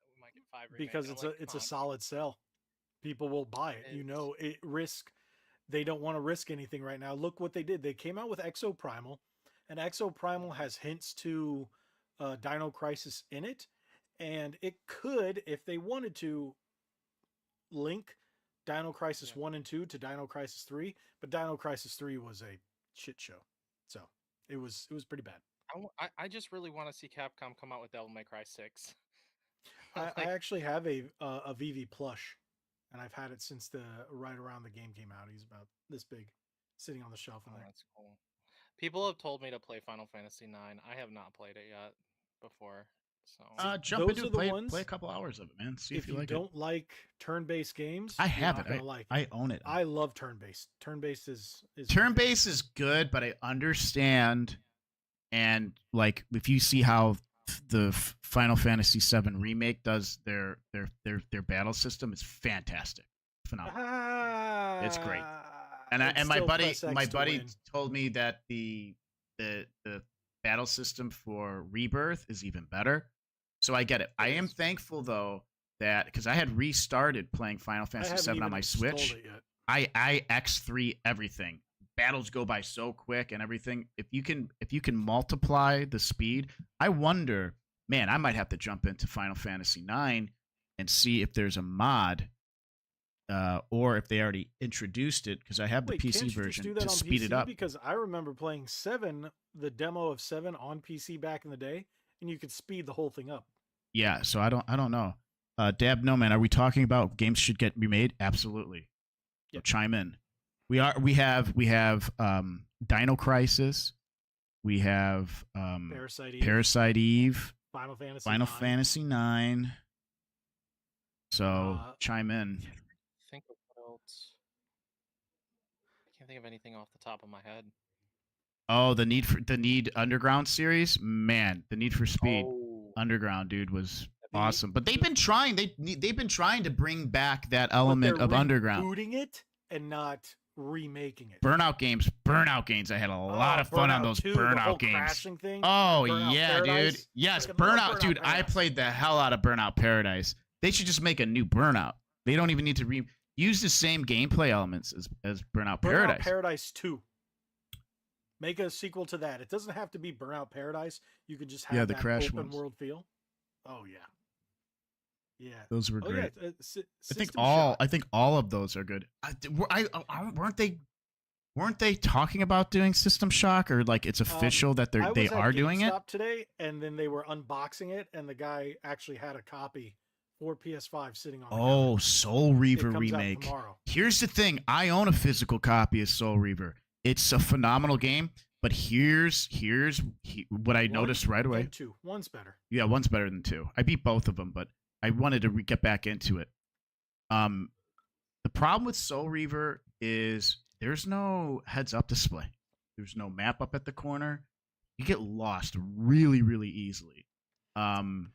we might get 5 remake. Because it's a solid sell. People will buy it. They don't want to risk anything right now. Look what they did. They came out with Exo Primal, and Exo Primal has hints to Dino Crisis in it, and it could, if they wanted to, link Dino Crisis 1 and 2 to Dino Crisis 3, but Dino Crisis 3 was a shit show. So it was pretty bad. I just really want to see Capcom come out with Devil May Cry 6. I actually have a VV plush, and I've had it since right around the game came out. He's about this big, sitting on the shelf in there. That's cool. People have told me to play Final Fantasy 9. I have not played it yet before. So jump into it, play a couple hours of it, man. See if you like it. If you don't like turn-based games, I have it. I own it. I love turn-based. Turn-based is turn-based is good, but I understand. And like, if you see how the Final Fantasy VII remake does their battle system, is fantastic, phenomenal. It's great. And my buddy told me that the battle system for Rebirth is even better. So I get it. I am thankful though that because I had restarted playing Final Fantasy VII on my Switch. I X3 everything. Battles go by so quick and everything. If you can multiply the speed, I wonder, man, I might have to jump into Final Fantasy IX and see if there's a mod, or if they already introduced it, because I have the PC version to speed it up. Because I remember playing 7, the demo of 7 on PC back in the day, and you could speed the whole thing up. Yeah, so I don't know. Dab, no man, are we talking about games should get remade? Absolutely. Yep. So chime in. We have Dino Crisis. We have Parasite Eve. Final Fantasy 9. So chime in. Think of what else. I can't think of anything off the top of my head. Oh, the Need Underground series, man. The Need for Speed Underground, dude, was awesome. But they've been trying. They've been trying to bring back that element of Underground. Rebooting it and not remaking it. Burnout games. I had a lot of fun on those Burnout games. Thing, oh yeah, Paradise. Dude. Yes, Burnout, dude. I played the hell out of Burnout Paradise. They should just make a new Burnout. They don't even need to use the same gameplay elements as Burnout Paradise. Burnout Paradise 2. Make a sequel to that. It doesn't have to be Burnout Paradise. You could just have the that crash open ones. world feel. Oh yeah. Yeah, those were great. Yeah, I think all of those are good. Weren't they talking about doing System Shock, or like it's official that they are doing it today? And then they were unboxing it, and the guy actually had a copy for PS5 sitting on. Oh, Soul Reaver remake. Here's the thing: I own a physical copy of Soul Reaver. It's a phenomenal game. But here's what I noticed right away. 2. One's better. Yeah, one's better than 2. I beat both of them, but I wanted to get back into it. The problem with Soul Reaver is there's no heads-up display. There's no map up at the corner. You get lost really, really easily. No.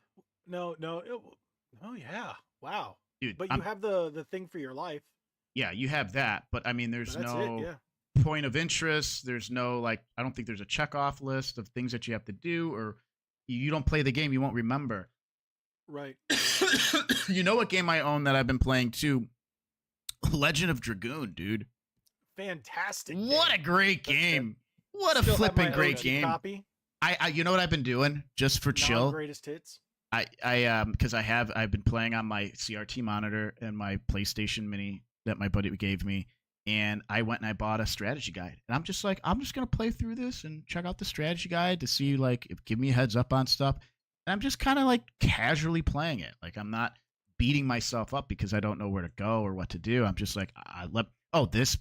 Oh yeah. Wow. Dude, but you have the thing for your life. Yeah, you have that, but I mean, there's no point of interest. There's no I don't think there's a checkoff list of things that you have to do, or you don't play the game, you won't remember. Right. You know what game I own that I've been playing too? Legend of Dragoon, dude. Fantastic. What a great game. What a flipping great game. Copy. I you know what I've been doing just for chill? Greatest hits. Because I've been playing on my CRT monitor and my PlayStation Mini that my buddy gave me, and I went and I bought a strategy guide. And I'm just gonna play through this and check out the strategy guide to see give me a heads up on stuff. And I'm just kind of casually playing it. I'm not beating myself up because I don't know where to go or what to do. I'm just like, this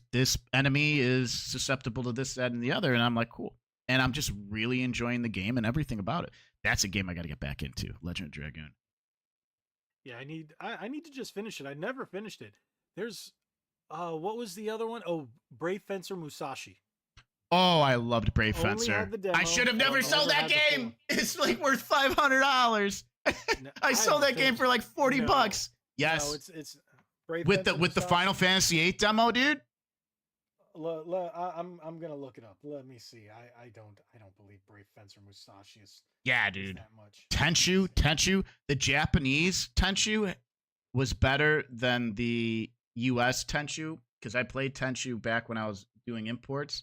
enemy is susceptible to this, that, and the other, and I'm like, cool. And I'm just really enjoying the game and everything about it. That's a game I got to get back into, Legend of Dragoon. Yeah, I need to just finish it. I never finished it. There's what was the other one? Oh, Brave Fencer Musashi. Oh, I loved Brave Only Fencer. had the demo. I should have never sold that Never had the game. It's like worth $500. I sold that game for like $40. Yes. No, it's Brave with Fencer the Musashi. Final Fantasy VIII demo, dude. I'm gonna look it up. Let me see. I don't believe Brave Fencer Musashi is Dude. that much. Tenchu, the Japanese Tenchu was better than the US Tenchu because I played Tenchu back when I was doing imports,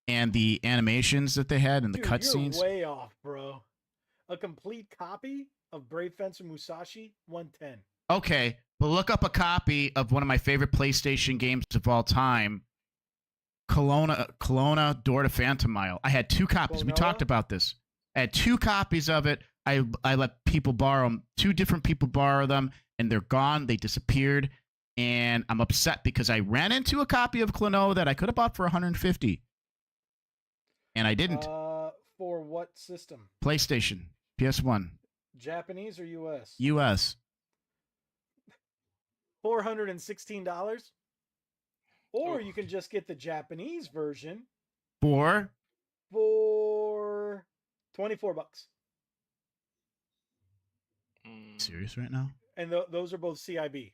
and the animations that they had and the cutscenes. You're way off, bro. A complete copy of Brave Fencer Musashi, 110. Okay, but look up a copy of one of my favorite PlayStation games of all time, Kelowna Door to Phantom Mile. I had 2 copies. We talked about this. I had 2 copies of it. I let people borrow them. 2 different people borrow them, and they're gone. They disappeared, and I'm upset because I ran into a copy of Klonoa that I could have bought for $150, and I didn't. For what system? PlayStation, PS1, Japanese or US? US. $416. Or you can just get the Japanese version For $24. Serious right now? And those are both CIB.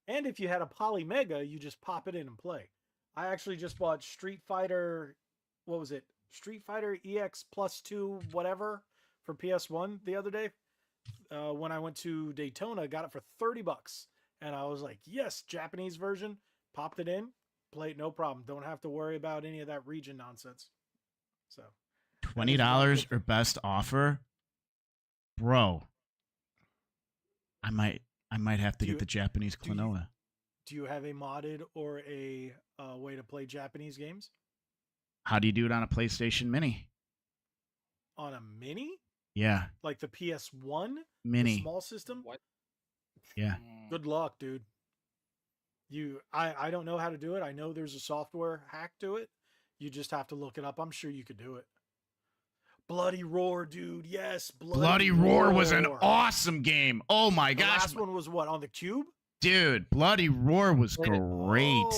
And if you had a Poly Mega, you just pop it in and play. I actually just bought Street Fighter, what was it? Street Fighter EX plus 2 whatever for PS1 the other day. When I went to Daytona, got it for $30. And I was like, yes, Japanese version. Popped it in, played, no problem. Don't have to worry about any of that region nonsense. So $20 or best offer, bro. I might have to get the Japanese Klonoa. Do you have a modded or a way to play Japanese games? How do you do it on a PlayStation Mini? On a mini? Yeah. Like the PS1? Mini. The small system? What? Yeah. Good luck, dude. I don't know how to do it. I know there's a software hack to it. You just have to look it up. I'm sure you could do it. Bloody Roar, dude. Yes, Bloody Roar was an awesome game. Oh my the gosh. last one was what, on the Cube? Dude, Bloody Roar was great.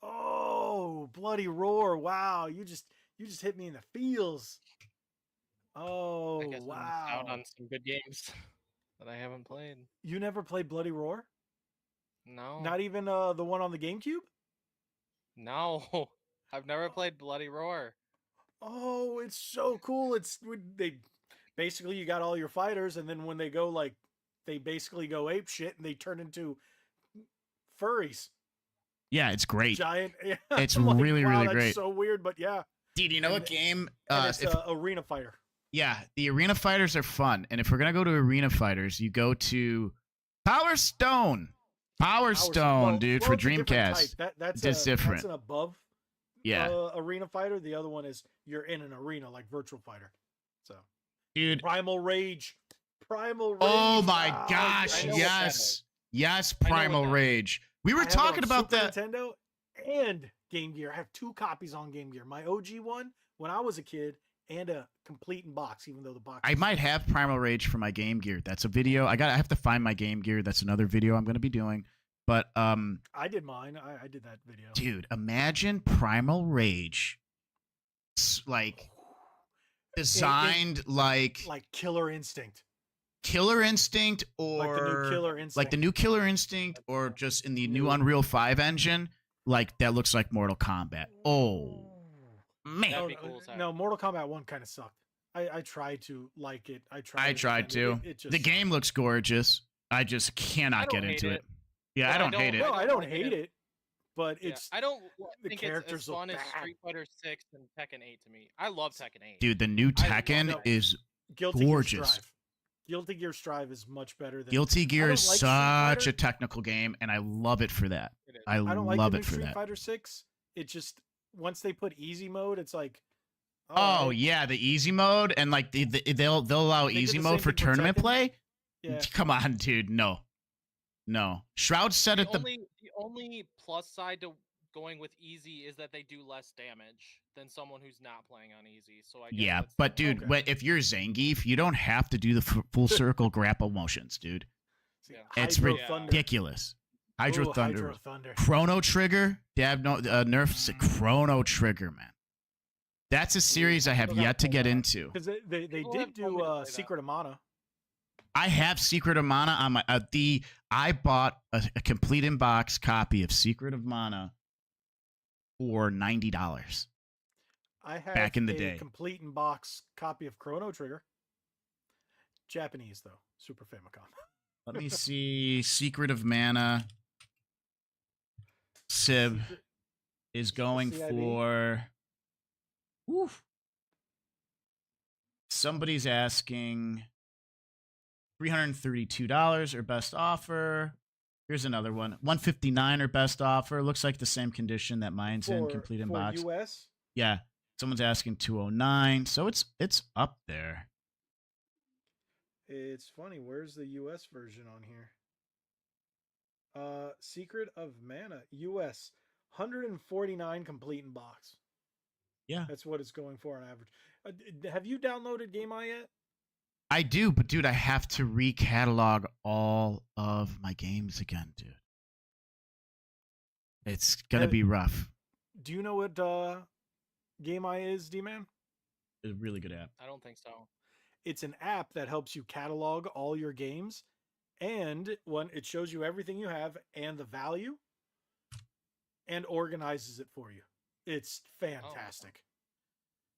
Oh, Bloody Roar. Wow, you just hit me in the feels. Oh, I guess I missed out on some good games that I haven't played. You never played Bloody Roar? No. Not even the one on the GameCube? No. I've never played Bloody Roar. Oh, it's so cool. They basically, you got all your fighters, and then when they go they basically go ape shit and they turn into furries. Yeah, it's great. Giant. Yeah. It's I'm like, really, wow, really that's great. so weird, but yeah. Dude, you know what game? And it's Arena Fighter. Yeah, the Arena Fighters are fun. And if we're going to go to Arena Fighters, you go to Power Stone. Power Stone, dude, for Dreamcast. That's different. That's an above Arena Fighter. The other one is you're in an arena like Virtual Fighter. So, dude. Primal Rage. Oh my gosh, yes. Yes, Primal Rage. We were talking about that. Nintendo and Game Gear. I have 2 copies on Game Gear. My OG one when I was a kid, and a complete in box, even though the box. I might have Primal Rage for my Game Gear. That's a video. I have to find my Game Gear. That's another video I'm going to be doing. But I did mine. I did that video. Dude, imagine Primal Rage, like designed like Killer Instinct. Killer Instinct, or like the new Killer Instinct. Like the new Killer Instinct, or just in the new Unreal 5 engine, like that looks like Mortal Kombat. Oh man, no, Mortal Kombat 1 kind of sucked. I tried to like it. I tried to. The game looks gorgeous. I just cannot get into it. Yeah, I don't hate it. No, I don't hate it. But it's I don't the think characters it's as fun as Street Fighter 6 and Tekken 8 to me. I love Tekken 8. Dude, the new Tekken is gorgeous. Guilty Gear Strive is much better than Guilty Gear is such a technical game, and I love it for that. I don't like love the it for Street that. Fighter 6. It just once they put easy mode, it's like yeah, the easy mode, and like they'll allow easy mode for tournament play. Yeah. Come on, dude. No. Shroud said it. The only plus side to going with easy is that they do less damage than someone who's not playing on easy. So I guess Yeah, that's but the only- dude, if you're Zangief, you don't have to do the full circle grapple motions, dude. See, Yeah. It's Hydro Thunder. ridiculous. Hydro Ooh, Thunder, Hydro Thunder. Chrono Trigger. Nerf's Chrono Trigger, man. That's a series I have still got yet to get Pokemon. into. Because they People did have told me to do play that. Secret of Mana. I have Secret of Mana on my I bought a complete in box copy of Secret of Mana for $90. I have Back in the a day. complete in box copy of Chrono Trigger. Japanese though, Super Famicom. Let me see. Secret of Mana. Sib is going CIB? for. Oof. Somebody's asking $332 or best offer. Here's another one. $159 or best offer. Looks like the same condition that mine's in, complete in box. US. Yeah. Someone's asking $209. So it's up there. It's funny. Where's the US version on here? Secret of Mana US 149 complete in box. Yeah. That's what it's going for on average. Have you downloaded Game Eye yet? I do, but dude, I have to recatalog all of my games again, dude. It's gonna be rough. Do you know what Game Eye is, D-Man? It's a really good app. I don't think so. It's an app that helps you catalog all your games, and when it shows you everything you have and the value, and organizes it for you. It's fantastic.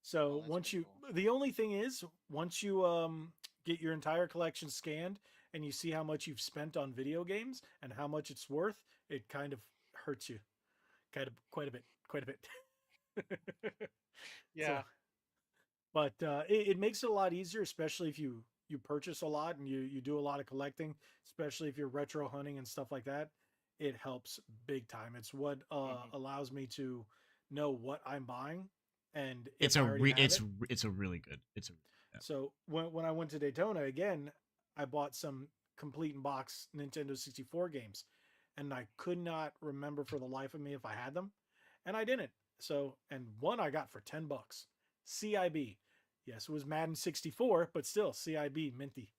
So that's once pretty you, cool. the only thing is, once you get your entire collection scanned and you see how much you've spent on video games and how much it's worth, it kind of hurts you, quite a bit. Yeah. So, but it makes it a lot easier, especially if you purchase a lot and you do a lot of collecting, especially if you're retro hunting and stuff like that. It helps big time. It's what allows me to know what I'm buying, and if It's I a already have it. it's a really good. Yeah. So when I went to Daytona again, I bought some complete in box Nintendo 64 games, and I could not remember for the life of me if I had them, and I didn't. So, and one I got for $10. CIB. Yes, it was Madden 64, but still CIB minty.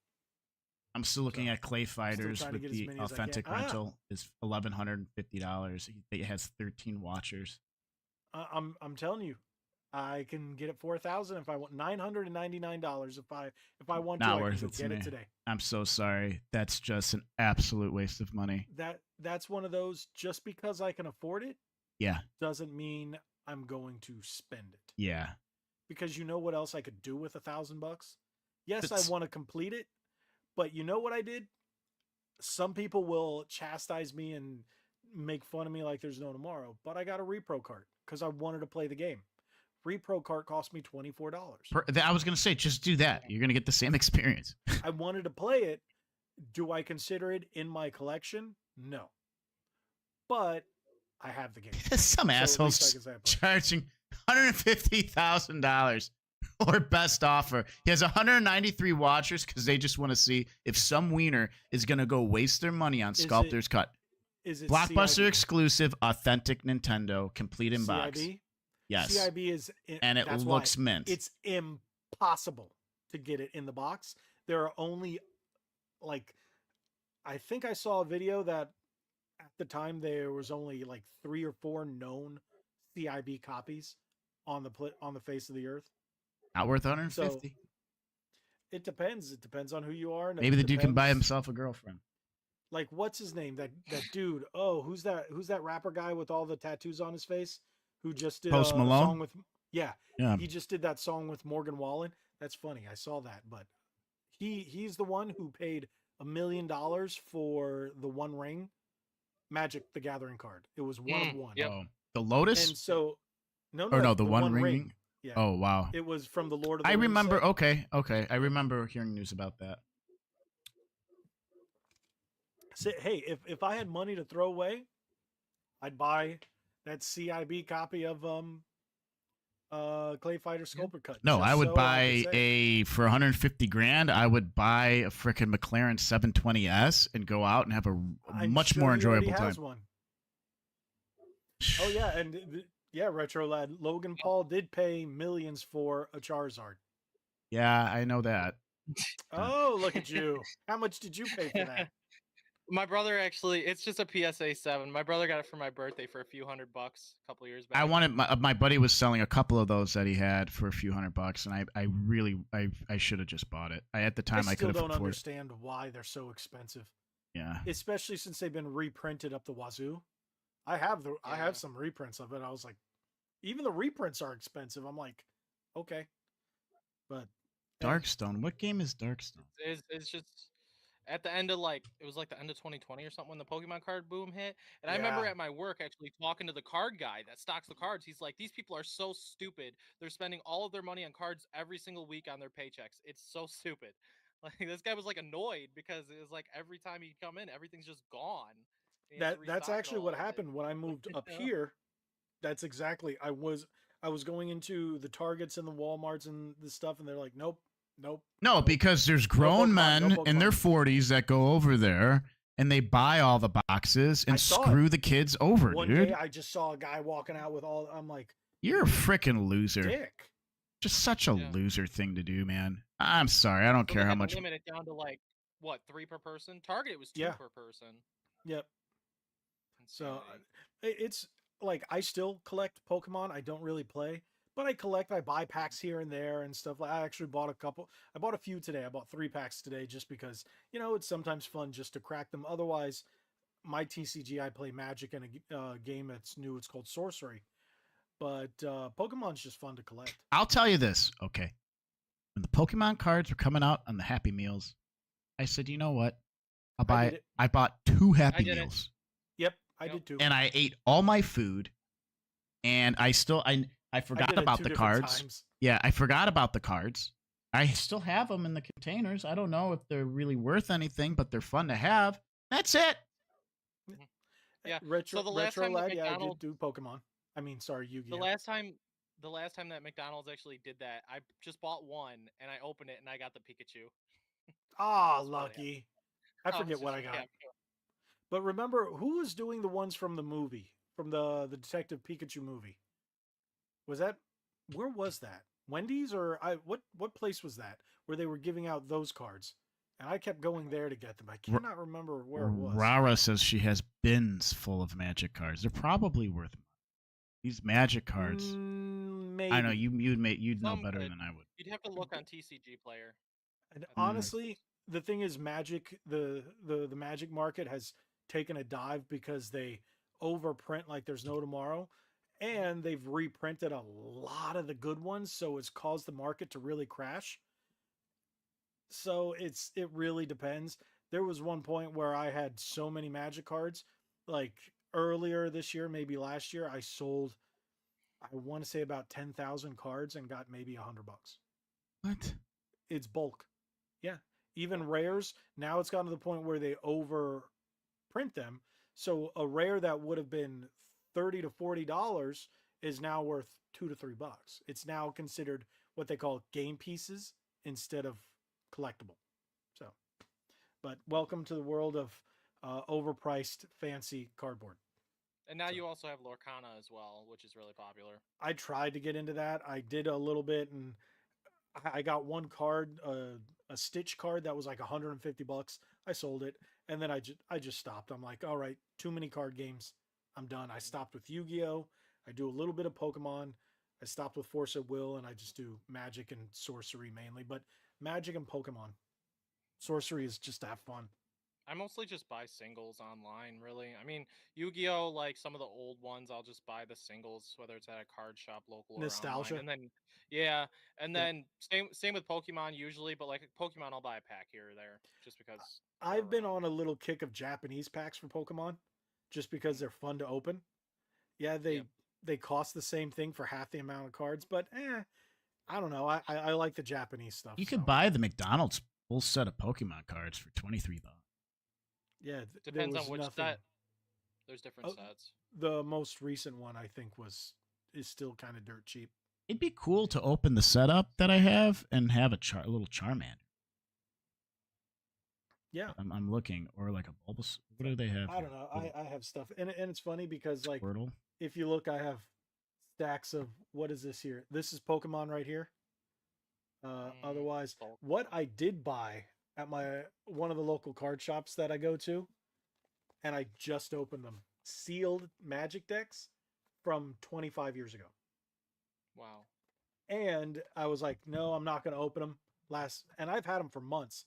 I'm still looking at Clay Fighters trying to with get as the many as I authentic can. rental is $1,150. It has 13 watchers. I'm telling you, I can get it 4,000 if I want. $999 if I want Not to. worth I can it to get me. it today. I'm so sorry. That's just an absolute waste of money. That's one of those. Just because I can afford it Yeah. doesn't mean I'm going to spend it. Yeah. Because you know what else I could do with $1,000? Yes, It's- I want to complete it, but you know what I did? Some people will chastise me and make fun of me like there's no tomorrow, but I got a repro cart because I wanted to play the game. Repro cart cost me $24. I was gonna say, just do that. You're gonna get the same experience. I wanted to play it. Do I consider it in my collection? No. But I have the game. Some So at least I assholes can say I played. charging $150,000 or best offer. He has 193 watchers because they just want to see if some wiener is gonna go waste their money on Is it Sculptor's Cut. Is it Blockbuster CIB? exclusive, authentic Nintendo, complete in box. CIB? Yes, CIB is, and it that's looks why mint. it's impossible to get it in the box. There are only I think I saw a video that at the time there was only like 3 or 4 known CIB copies on the face of the earth. Not worth 150. It depends. It depends on who you are. And it Maybe the dude can buy depends- himself a girlfriend. Like, what's his name? That dude. Oh, who's that? Who's that rapper guy with all the tattoos on his face? Who just did Post a Malone? song with? Yeah, Yeah. he just did that song with Morgan Wallen. That's funny. I saw that, but he's the one who paid $1 million for the One Ring Magic the Gathering card. It was one of one. Yep. Oh, the Lotus? And so Or no, the One Ring. Yeah. Oh, wow. It was from the Lord of the I Rings remember. set. Okay. I remember hearing news about that. So, hey, if I had money to throw away, I'd buy that CIB copy of Clay Fighter Sculptor Cut. No, just I would so buy could say it. for 150 grand. I would buy a freaking McLaren 720S and go out and have a I'm much sure more he already enjoyable time. has one. Oh yeah, and yeah, Retro Lad. Logan Paul did pay millions for a Charizard. Yeah, I know that. Oh, look at you! How much did you pay for that? My brother actually, it's just a PSA 7. My brother got it for my birthday for a few $100 a couple years back. I wanted my buddy was selling a couple of those that he had for a few $100, and I should have just bought it. At the time I still could have don't afforded. understand why they're so expensive. Yeah, Especially since they've been reprinted up the wazoo. I have some reprints of it. I was like, even the reprints are expensive. I'm like, okay, but Darkstone. What game is Darkstone? It's just at the end of it was like the end of 2020 or something when the Pokemon card boom hit. And I remember Yeah. at my work actually talking to the card guy that stocks the cards. He's like, these people are so stupid. They're spending all of their money on cards every single week on their paychecks. It's so stupid. Like this guy was like annoyed because it was like every time he'd come in, everything's just gone. He has to that's restock it actually all, what and happened when I moved up you know? here. That's exactly I was going into the Targets and the Walmarts and the stuff, and they're like, nope. No, nope. because there's grown Pokemon, men in their Pokemon. 40s that go over there and they buy all the boxes and screw the kids over, One dude. day I just saw a guy walking out with all. I'm like, You're a freaking loser. dick. Just such a loser thing to do, man. I'm sorry. I don't care how much. Limit it down to like what 3 per person. Target it was 2 per person. Yep. So it's like I still collect Pokemon. I don't really play, but I buy packs here and there and stuff. Like I actually bought a couple. I bought a few today. I bought 3 packs today just because, it's sometimes fun just to crack them. Otherwise, my TCG, I play Magic in a game that's new. It's called Sorcery. But Pokemon's just fun to collect. I'll tell you this, okay? When the Pokemon cards were coming out on the Happy Meals, I said, you know what? I'll buy it. I bought 2 Happy Meals. Yep, I did too. And I ate all my food, and I forgot about the cards. Times. Yeah, I forgot about the cards. I still have them in the containers. I don't know if they're really worth anything, but they're fun to have. That's it. Yeah. Retro time Lad, yeah, I did do Pokemon. I mean, sorry, Yu-Gi-Oh. The last time that McDonald's actually did that, I just bought one and I opened it and I got the Pikachu. Ah, lucky. I forget what I got. But remember, who was doing the ones from the movie, from the Detective Pikachu movie? Where was that? Wendy's or what place was that where they were giving out those cards? And I kept going there to get them. I cannot remember where it was. Rara says she has bins full of Magic cards. They're probably worth money. These Magic cards. Maybe. I know you'd know better than I would. You'd have to look on TCG Player. And honestly, the thing is, Magic the Magic market has taken a dive because they overprint like there's no tomorrow, and they've reprinted a lot of the good ones, so it's caused the market to really crash. So it really depends. There was one point where I had so many Magic cards, like earlier this year, maybe last year, I sold, I want to say about 10,000 cards and got maybe $100. What? It's bulk. Yeah. Even rares, now it's gotten to the point where they overprint them. So a rare that would have been $30 to $40 is now worth $2 to $3. It's now considered what they call game pieces instead of collectible. So, but welcome to the world of overpriced fancy cardboard. And now you also have Lorcana as well, which is really popular. I tried to get into that. I did a little bit, and I got one card, a Stitch card that was like $150. I sold it, and then I just stopped. I'm like, all right, too many card games. I'm done. I stopped with Yu-Gi-Oh. I do a little bit of Pokemon. I stopped with Force at Will, and I just do Magic and Sorcery mainly. But Magic and Pokemon. Sorcery is just to have fun. I mostly just buy singles online, really. I mean, Yu-Gi-Oh, like some of the old ones, I'll just buy the singles, whether it's at a card shop, local, or Nostalgia. online. And then, then same with Pokemon usually, but like Pokemon, I'll buy a pack here or there just because. I've been on a little kick of Japanese packs for Pokemon, just because they're fun to open. Yeah, they cost the same thing for half the amount of cards, but I don't know. I like the Japanese stuff. You could buy the McDonald's full set of Pokemon cards for $23. Yeah, depends on which set. There's different sets. The most recent one I think is still kind of dirt cheap. It'd be cool to open the setup that I have and have a little Charmander. Yeah. I'm looking, or like a Bulbous. What do they have? I don't know. I have stuff, and it's funny because like Squirtle. if you look, I have stacks of what is this here? This is Pokemon right here. Otherwise, what I did buy at one of the local card shops that I go to, and I just opened them, sealed Magic decks from 25 years ago. Wow. And I was like, no, I'm not going to open them. And I've had them for months.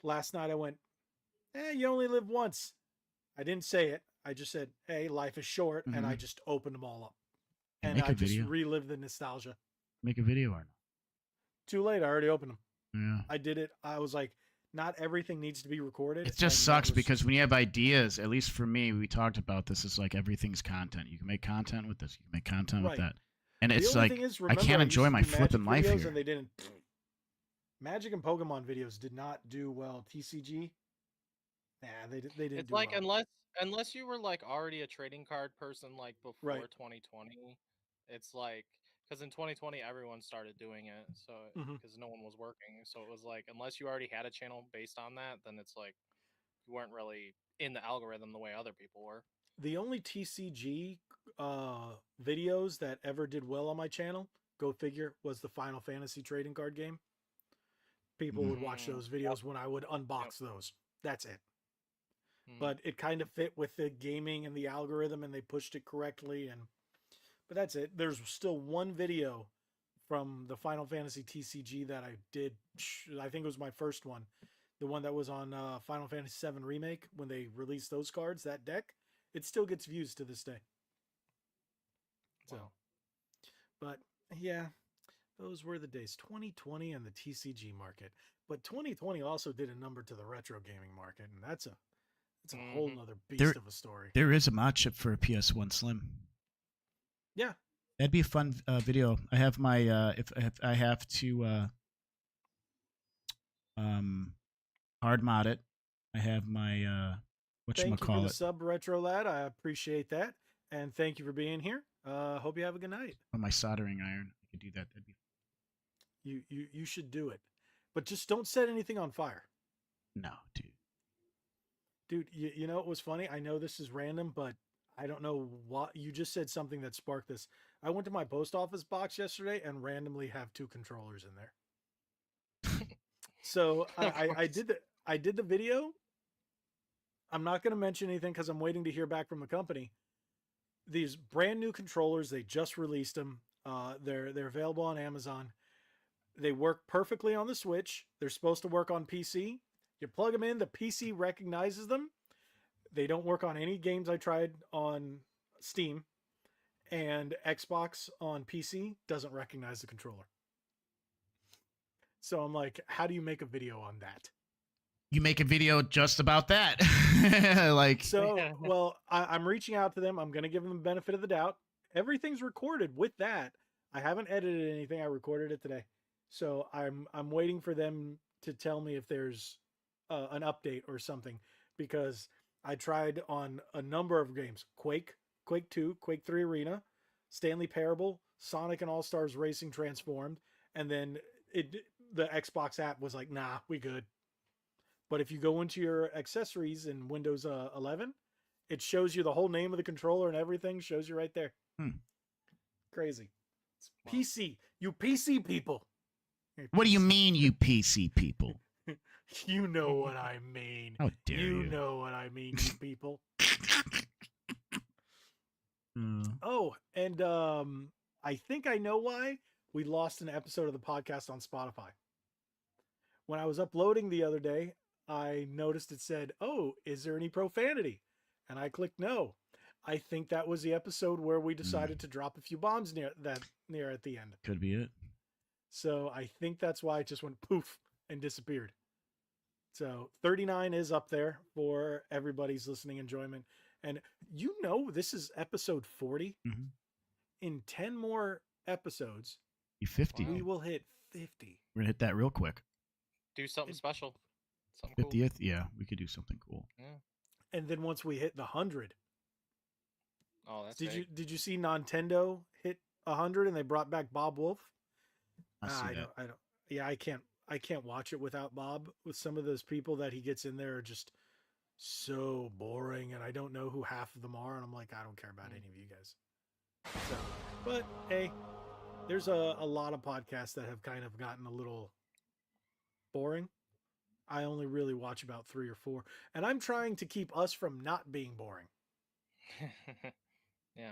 Last night I went, you only live once. I didn't say it. I just said, hey, life is short. And I just opened them all up. And I just relived the nostalgia. Make a video or not? Too late. I already opened them. Yeah. I did it. I was like, not everything needs to be recorded. It just sucks because when you have ideas, at least for me, we talked about this, it's like everything's content. You can make content with this. You can make content with that. And it's like, I can't enjoy my flipping life here. And they didn't. Magic and Pokemon videos did not do well. TCG, nah, they didn't. It's like well. unless you were like already a trading card person like before 2020, it's like because in 2020 everyone started doing it, so because no one was working, so it was like unless you already had a channel based on that, then it's like you weren't really in the algorithm the way other people were. The only TCG videos that ever did well on my channel, go figure, was the Final Fantasy trading card game. People would watch those videos when I would unbox those. That's it. But it kind of fit with the gaming and the algorithm, and they pushed it correctly. But that's it. There's still one video from the Final Fantasy TCG that I did. I think it was my first one. The one that was on Final Fantasy VII Remake when they released those cards, that deck. It still gets views to this day. So, but yeah. Those were the days, 2020 and the TCG market. But 2020 also did a number to the retro gaming market, and that's a whole nother beast of a story. There is a mod chip for a PS1 Slim. Yeah, that'd be a fun video. I have my if I have to hard mod it. I have my whatchamacallit. Thank you for the sub, Retro Lad. I appreciate that, and thank you for being here. Hope you have a good night. On my soldering iron, I could do that. That'd be. You should do it, but just don't set anything on fire. No, dude. You know, it was funny. I know this is random, but I don't know what you just said. Something that sparked this. I went to my post office box yesterday and randomly have 2 controllers in there. So I did the video. I'm not going to mention anything because I'm waiting to hear back from the company. These brand new controllers, they just released them. They're available on Amazon. They work perfectly on the Switch. They're supposed to work on PC. You plug them in, the PC recognizes them. They don't work on any games I tried on Steam. And Xbox on PC doesn't recognize the controller. So I'm like, how do you make a video on that? You make a video just about that. Well, I'm reaching out to them. I'm going to give them the benefit of the doubt. Everything's recorded with that. I haven't edited anything. I recorded it today. So I'm waiting for them to tell me if there's an update or something, because I tried on a number of games: Quake 2, Quake 3 Arena, Stanley Parable, Sonic and All Stars Racing Transformed, and then the Xbox app was like, nah, we good. But if you go into your accessories in Windows 11, it shows you the whole name of the controller and everything. Shows you right there. Crazy. It's PC. You PC people. What do you mean, you PC people? You know what I mean. How dare you? You know what I mean, you people. Oh, and I think I know why we lost an episode of the podcast on Spotify. When I was uploading the other day, I noticed it said, "Oh, is there any profanity?" And I clicked no. I think that was the episode where we decided to drop a few bombs near at the end. Could be it. So I think that's why it just went poof and disappeared. So 39 is up there for everybody's listening enjoyment. And you know, this is episode 40. Mm-hmm. In 10 more episodes, 50. We will hit 50. We're going to hit that real quick. Do something special. Something 50th? Cool. Yeah, we could do something cool. Yeah. And then once we hit the 100. Oh, that's Did you see Nintendo hit 100 and they brought back Bob Wolf. I see that. I don't. Yeah, I can't watch it without Bob. With some of those people that he gets in there are just so boring, and I don't know who half of them are, and I'm like, I don't care about any of you guys. So, but hey, there's a lot of podcasts that have kind of gotten a little boring. I only really watch about 3 or 4, and I'm trying to keep us from not being boring. Yeah.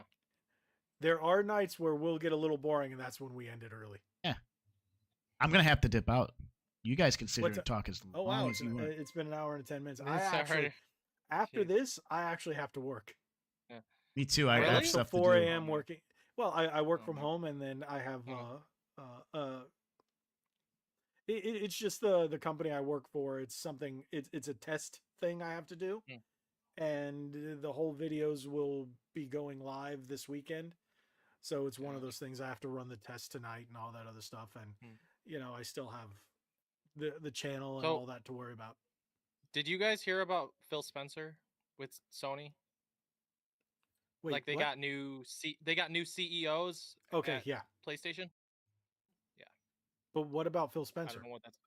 There are nights where we'll get a little boring, and that's when we end it early. Yeah. I'm gonna have to dip out. You guys can sit here What's and talk as Oh long wow, as you want. it's been an hour and 10 minutes. It's I actually already- after Jeez. this, I actually have to work. Me too. I Really? have Till stuff to 4 do. a.m. working. Well, I work Oh, from man. home, and then I have Mhm. it's just the company I work for. It's something. It's a test thing I have to do, Mm. and the whole videos will be going live this weekend. So it's one of Gotcha. those things I have to run the test tonight and all that other stuff, and Mm. I still have the channel and So- all that to worry about. Did you guys hear about Phil Spencer with Sony? Wait, Like they what? got new CEOs Okay, at yeah, PlayStation. but what about Phil I Spencer? don't know what that's.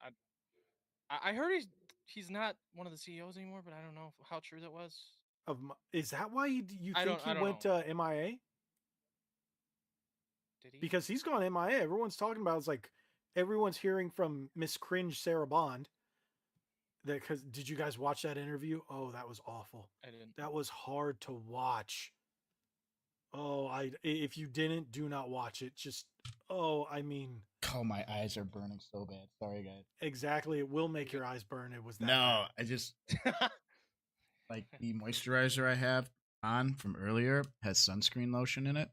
I heard he's not one of the CEOs anymore, but I don't know how true that was. Is that why you I think don't- he I don't went know. MIA? Did he? Because he's gone MIA. Everyone's talking about it's like everyone's hearing from Miss Cringe Sarah Bond. That because did you guys watch that interview? Oh, that was awful. I didn't. That was hard to watch. Oh, if you didn't, do not watch it. Just I mean, Oh, my eyes are burning so bad. Sorry, guys. exactly. It will make your eyes burn. It was that No, bad. I just like the moisturizer I have on from earlier has sunscreen lotion in it.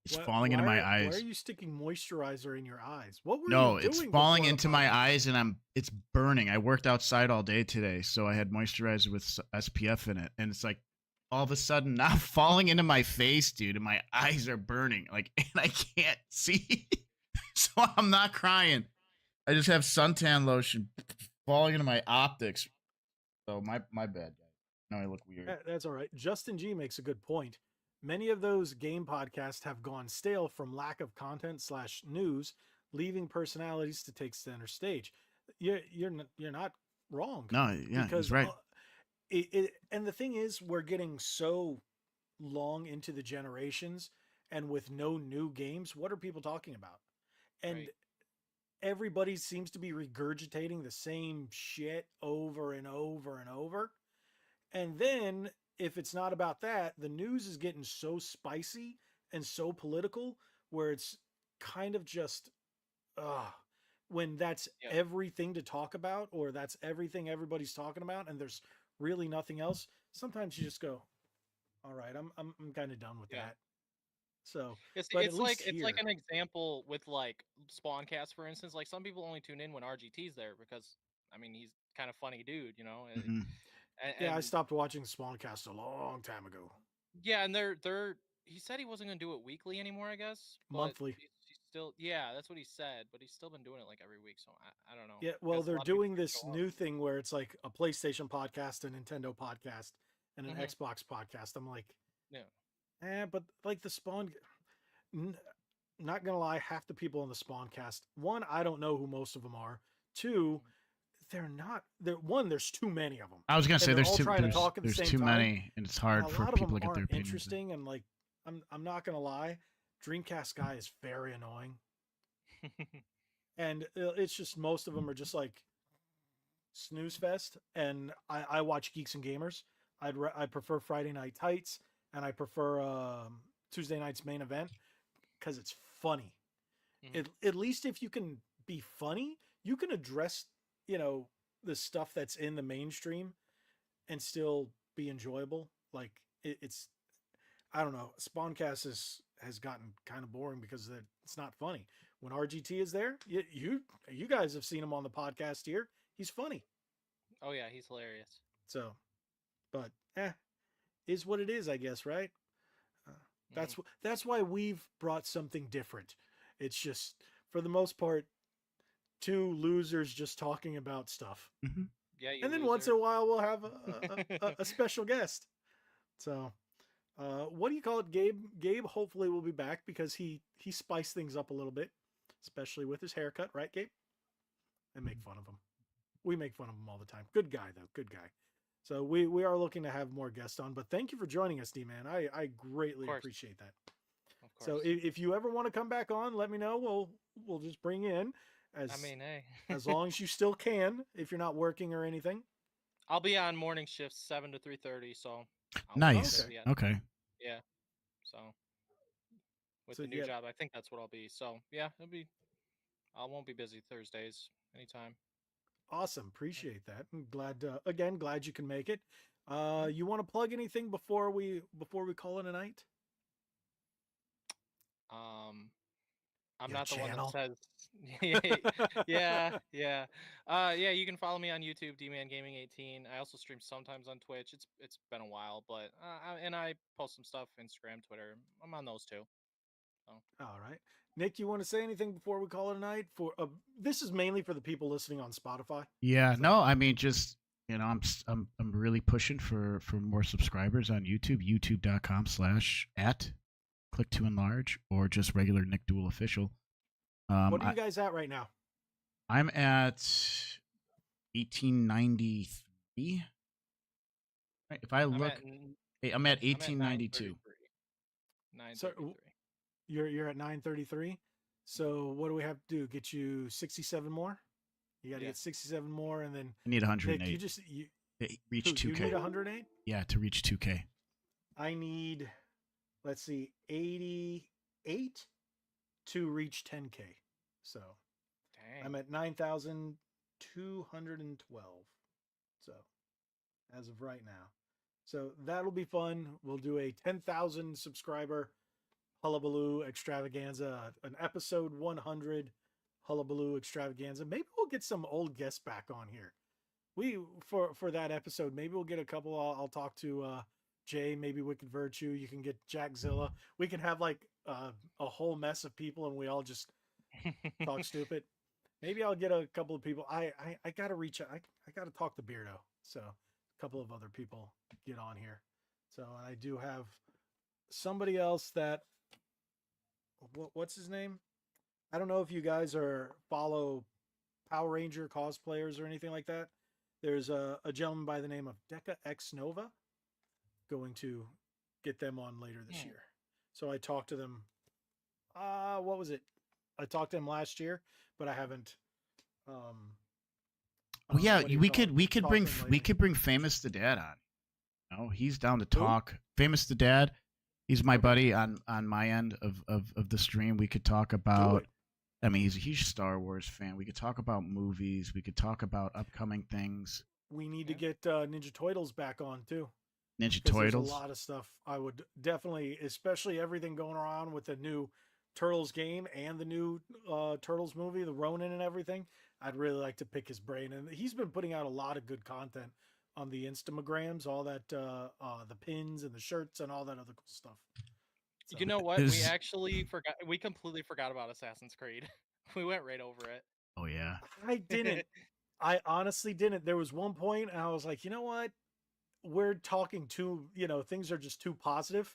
It's falling into my Why eyes. are you sticking moisturizer in your eyes? What were No, you it's doing falling before the into my podcast? eyes and it's burning. I worked outside all day today, so I had moisturizer with SPF in it, and it's like all of a sudden now falling into my face, dude, and my eyes are burning. Like, and I can't see. So I'm not crying. I just have suntan lotion falling into my optics. So my bad, guys. No, I look weird. That's all right. Justin G makes a good point. Many of those game podcasts have gone stale from lack of content / news, leaving personalities to take center stage. You're not wrong. No, yeah, because he's right. And the thing is, we're getting so long into the generations, and with no new games, what are people talking about? And Right. everybody seems to be regurgitating the same shit over and over and over. And then if it's not about that, the news is getting so spicy and so political where it's kind of just when that's Yeah. everything to talk about, or that's everything everybody's talking about, and there's really nothing else. Sometimes you just go, all right, I'm kind of done with Yeah. that. So It's but at it's like least it's like here- an example with like Spawncast, for instance. Like some people only tune in when RGT's there because I mean he's kind of funny dude, you know. Mhm. yeah, I And stopped watching Spawncast a long time ago. yeah, and they're he said he wasn't gonna do it weekly anymore, I guess. But Monthly. he's still that's what he said. But he's still been doing it like every week, so I don't know. Yeah, well, 'Cause a they're lot of people doing can't this show up. new thing where it's like a PlayStation podcast, a Nintendo podcast, and an Mhm. Xbox podcast. I'm like, Yeah. but like the Spawn, not gonna lie, half the people in the Spawn cast, one, I don't know who most of them are. Two, they're not. There's too many of them. I was gonna say they're there's all too trying to talk at the there's same too time. many, and it's hard A for lot of people them to get their aren't opinions. in. interesting, and like, I'm not gonna lie, Dreamcast guy is very annoying, and it's just most of them are just like snooze fest. And I watch Geeks and Gamers. I prefer Friday Night Tights, and I prefer Tuesday night's Main Event because it's funny. Mhm. At least if you can be funny, you can address the stuff that's in the mainstream and still be enjoyable. Like it's I don't know. Spawncast has gotten kind of boring because it's not funny. When RGT is there, you guys have seen him on the podcast here. He's funny. Oh yeah, he's hilarious. So, but is what it is, I guess, right? That's why we've brought something different. It's just for the most part, two losers just talking about stuff, Mm-hmm. Yeah, you and then loser. once in a while we'll have a special guest. So, what do you call it? Gabe hopefully will be back because he spiced things up a little bit, especially with his haircut, right, Gabe? And make fun of him. We make fun of him all the time. Good guy though, good guy. So we are looking to have more guests on, but thank you for joining us, D-Man. I greatly appreciate that. Of course. So if you ever want to come back on, let me know. We'll just bring you in hey. as long as you still can, if you're not working or anything. I'll be on morning shifts 7 to 3:30, so nice. Okay. Yeah. So with the new job, I think that's what I'll be. So yeah, I won't be busy Thursdays anytime. Awesome. Appreciate that. I'm glad you can make it. You want to plug anything before we call it a night? I'm not the one that says yeah. You can follow me on YouTube, D-Man Gaming 18. I also stream sometimes on Twitch. It's been a while, but I post some stuff, Instagram, Twitter. I'm on those too. So. All right. Nick, you want to say anything before we call it a night? For this is mainly for the people listening on Spotify. Yeah, no, I mean just I'm really pushing for more subscribers on YouTube, youtube.com/@ click to enlarge, or just regular Nick Duel official. What are you guys at right now? I'm at 1893. Right, if I look, I'm at 1892. 933. So you're at 933. So what do we have to do? Get you 67 more? You got to get 67 more, and then I need 108. Nick, you reach 2K. You need 108? Yeah, to reach 2K. I need, let's see, 88 to reach 10K. So dang. I'm at 9,212. So as of right now. So that'll be fun. We'll do a 10,000 subscriber Hullabaloo extravaganza, an episode 100 Hullabaloo extravaganza. Maybe we'll get some old guests back on here. For that episode, maybe we'll get a couple. I'll talk to Jay, maybe Wicked Virtue. You can get Jackzilla. We can have like a whole mess of people, and we all just talk stupid. Maybe I'll get a couple of people. I gotta reach out. I gotta talk to Beardo. So a couple of other people get on here. So I do have somebody else that. What's his name? I don't know if you guys follow Power Ranger cosplayers or anything like that. There's a gentleman by the name of Deca X Nova. Going to get them on later this year. So I talked to them. What was it? I talked to him last year, but I haven't. We could bring Famous the Dad on. No, he's down to talk. Who? Famous the Dad. He's my buddy on my end of the stream. We could talk about. I mean, he's a huge Star Wars fan. We could talk about movies. We could talk about upcoming things. We need to get Ninja Turtles back on too. Ninja Turtles. There's a lot of stuff. I would definitely, especially everything going around with the new Turtles game and the new Turtles movie, the Ronin and everything. I'd really like to pick his brain, and he's been putting out a lot of good content on the Instagrams, all that the pins and the shirts and all that other cool stuff. So. You know what? We actually forgot. We completely forgot about Assassin's Creed. We went right over it. Oh yeah. I didn't. I honestly didn't. There was one point, and I was like, you know what? We're talking too. Things are just too positive.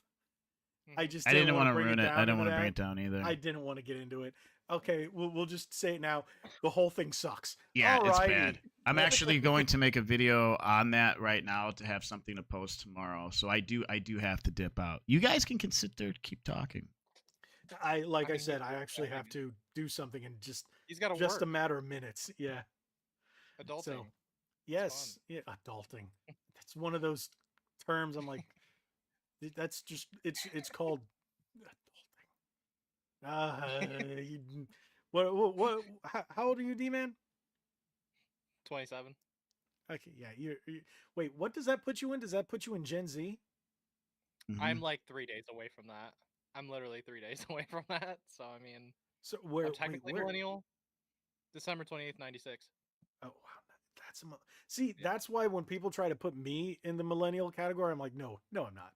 I didn't want to ruin it. I didn't want to bring it down either. I didn't want to get into it. Okay, we'll just say it now. The whole thing sucks. Yeah, Alrighty. It's bad. I'm actually going to make a video on that right now to have something to post tomorrow. So I do have to dip out. You guys can sit there and keep talking. I said, I actually have to do something, and he's got just a matter of minutes. Yeah. Adulting. So, yes, yeah, adulting. That's one of those terms. I'm like, that's just it's called adulting. What? How old are you, D-Man? 27. Okay, yeah. You wait. What does that put you in? Does that put you in Gen Z? Mm-hmm. I'm like 3 days away from that. I'm literally 3 days away from that. So I mean, I'm technically millennial. December 28th, 96. Oh wow, that's why when people try to put me in the millennial category, I'm like, no, I'm not.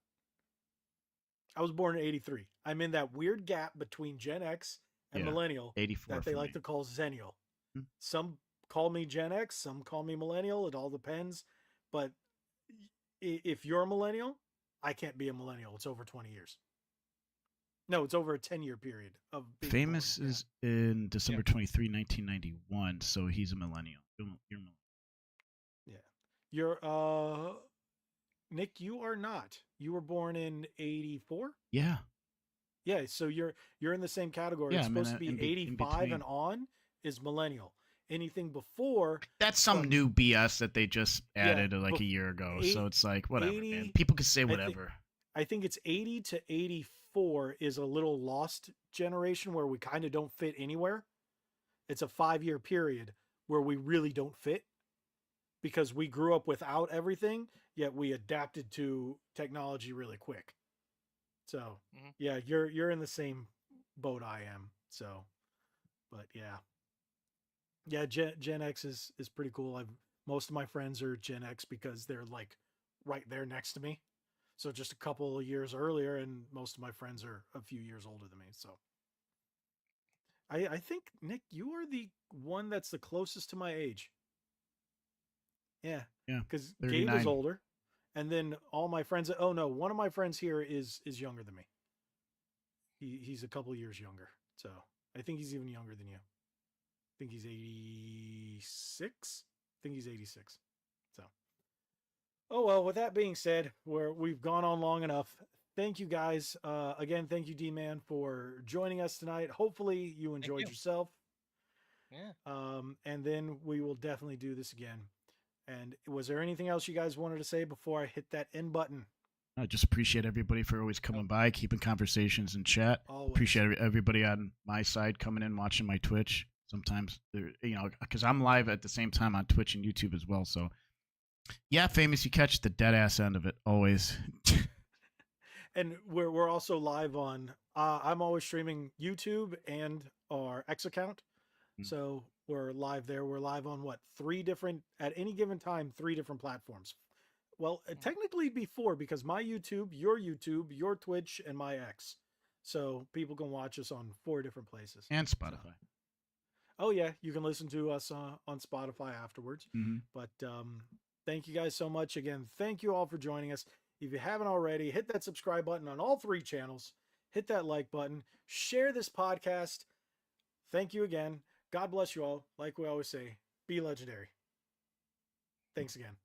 I was born in 83. I'm in that weird gap between Gen X and millennial 84 that they like to call Zennial. Hmm. Some call me Gen X, some call me millennial. It all depends. But if you're a millennial, I can't be a millennial. It's over 20 years. No, it's over a 10-year period of being Famous born. is in December 23, 1991, so he's a millennial. You're millennial. Yeah. You're Nick, you are not. You were born in 84? Yeah. Yeah, so you're in the same category. Yeah, It's I'm supposed in to a- be in 85 between. and on is millennial. Anything before That's some from- new BS that they just Yeah, added like bef- a year ago. eight- So it's like, whatever, 80 man. People can say think- whatever. I think it's 80 to 84 is a little lost generation where we kind of don't fit anywhere. It's a 5-year period where we really don't fit because we grew up without everything, yet we adapted to technology really quick. So, Mhm. yeah, you're in the same boat I am. So, but yeah. Yeah, Gen X is pretty cool. Most of my friends are Gen X because they're like right there next to me. So just a couple of years earlier, and most of my friends are a few years older than me. So I think, Nick, you are the one that's the closest to my age. Yeah. Yeah, Because Gabe is 39. older. And then all my friends, oh no, one of my friends here is younger than me. He's a couple years younger. So I think he's even younger than you. I think he's 86. I think he's 86. So, oh well. With that being said, we've gone on long enough. Thank you guys. Again, thank you, D-Man, for joining us tonight. Hopefully, you enjoyed you. yourself. Yeah. And then we will definitely do this again. And was there anything else you guys wanted to say before I hit that end button? I just appreciate everybody for always coming by, keeping conversations in chat. Always. Appreciate everybody on my side coming in, watching my Twitch. Sometimes, because I'm live at the same time on Twitch and YouTube as well. So, yeah, Famous, you catch the dead ass end of it always. And we're also live on. I'm always streaming YouTube and our X account, so we're live there. We're live on at any given time, 3 different platforms. Well, technically be 4 because my YouTube, your Twitch, and my X. So people can watch us on 4 different places. And Spotify. Oh yeah, you can listen to us on Spotify afterwards. Mm-hmm. But thank you guys so much again. Thank you all for joining us. If you haven't already, hit that subscribe button on all 3 channels. Hit that like button. Share this podcast. Thank you again. God bless you all. Like we always say, be legendary. Thanks again.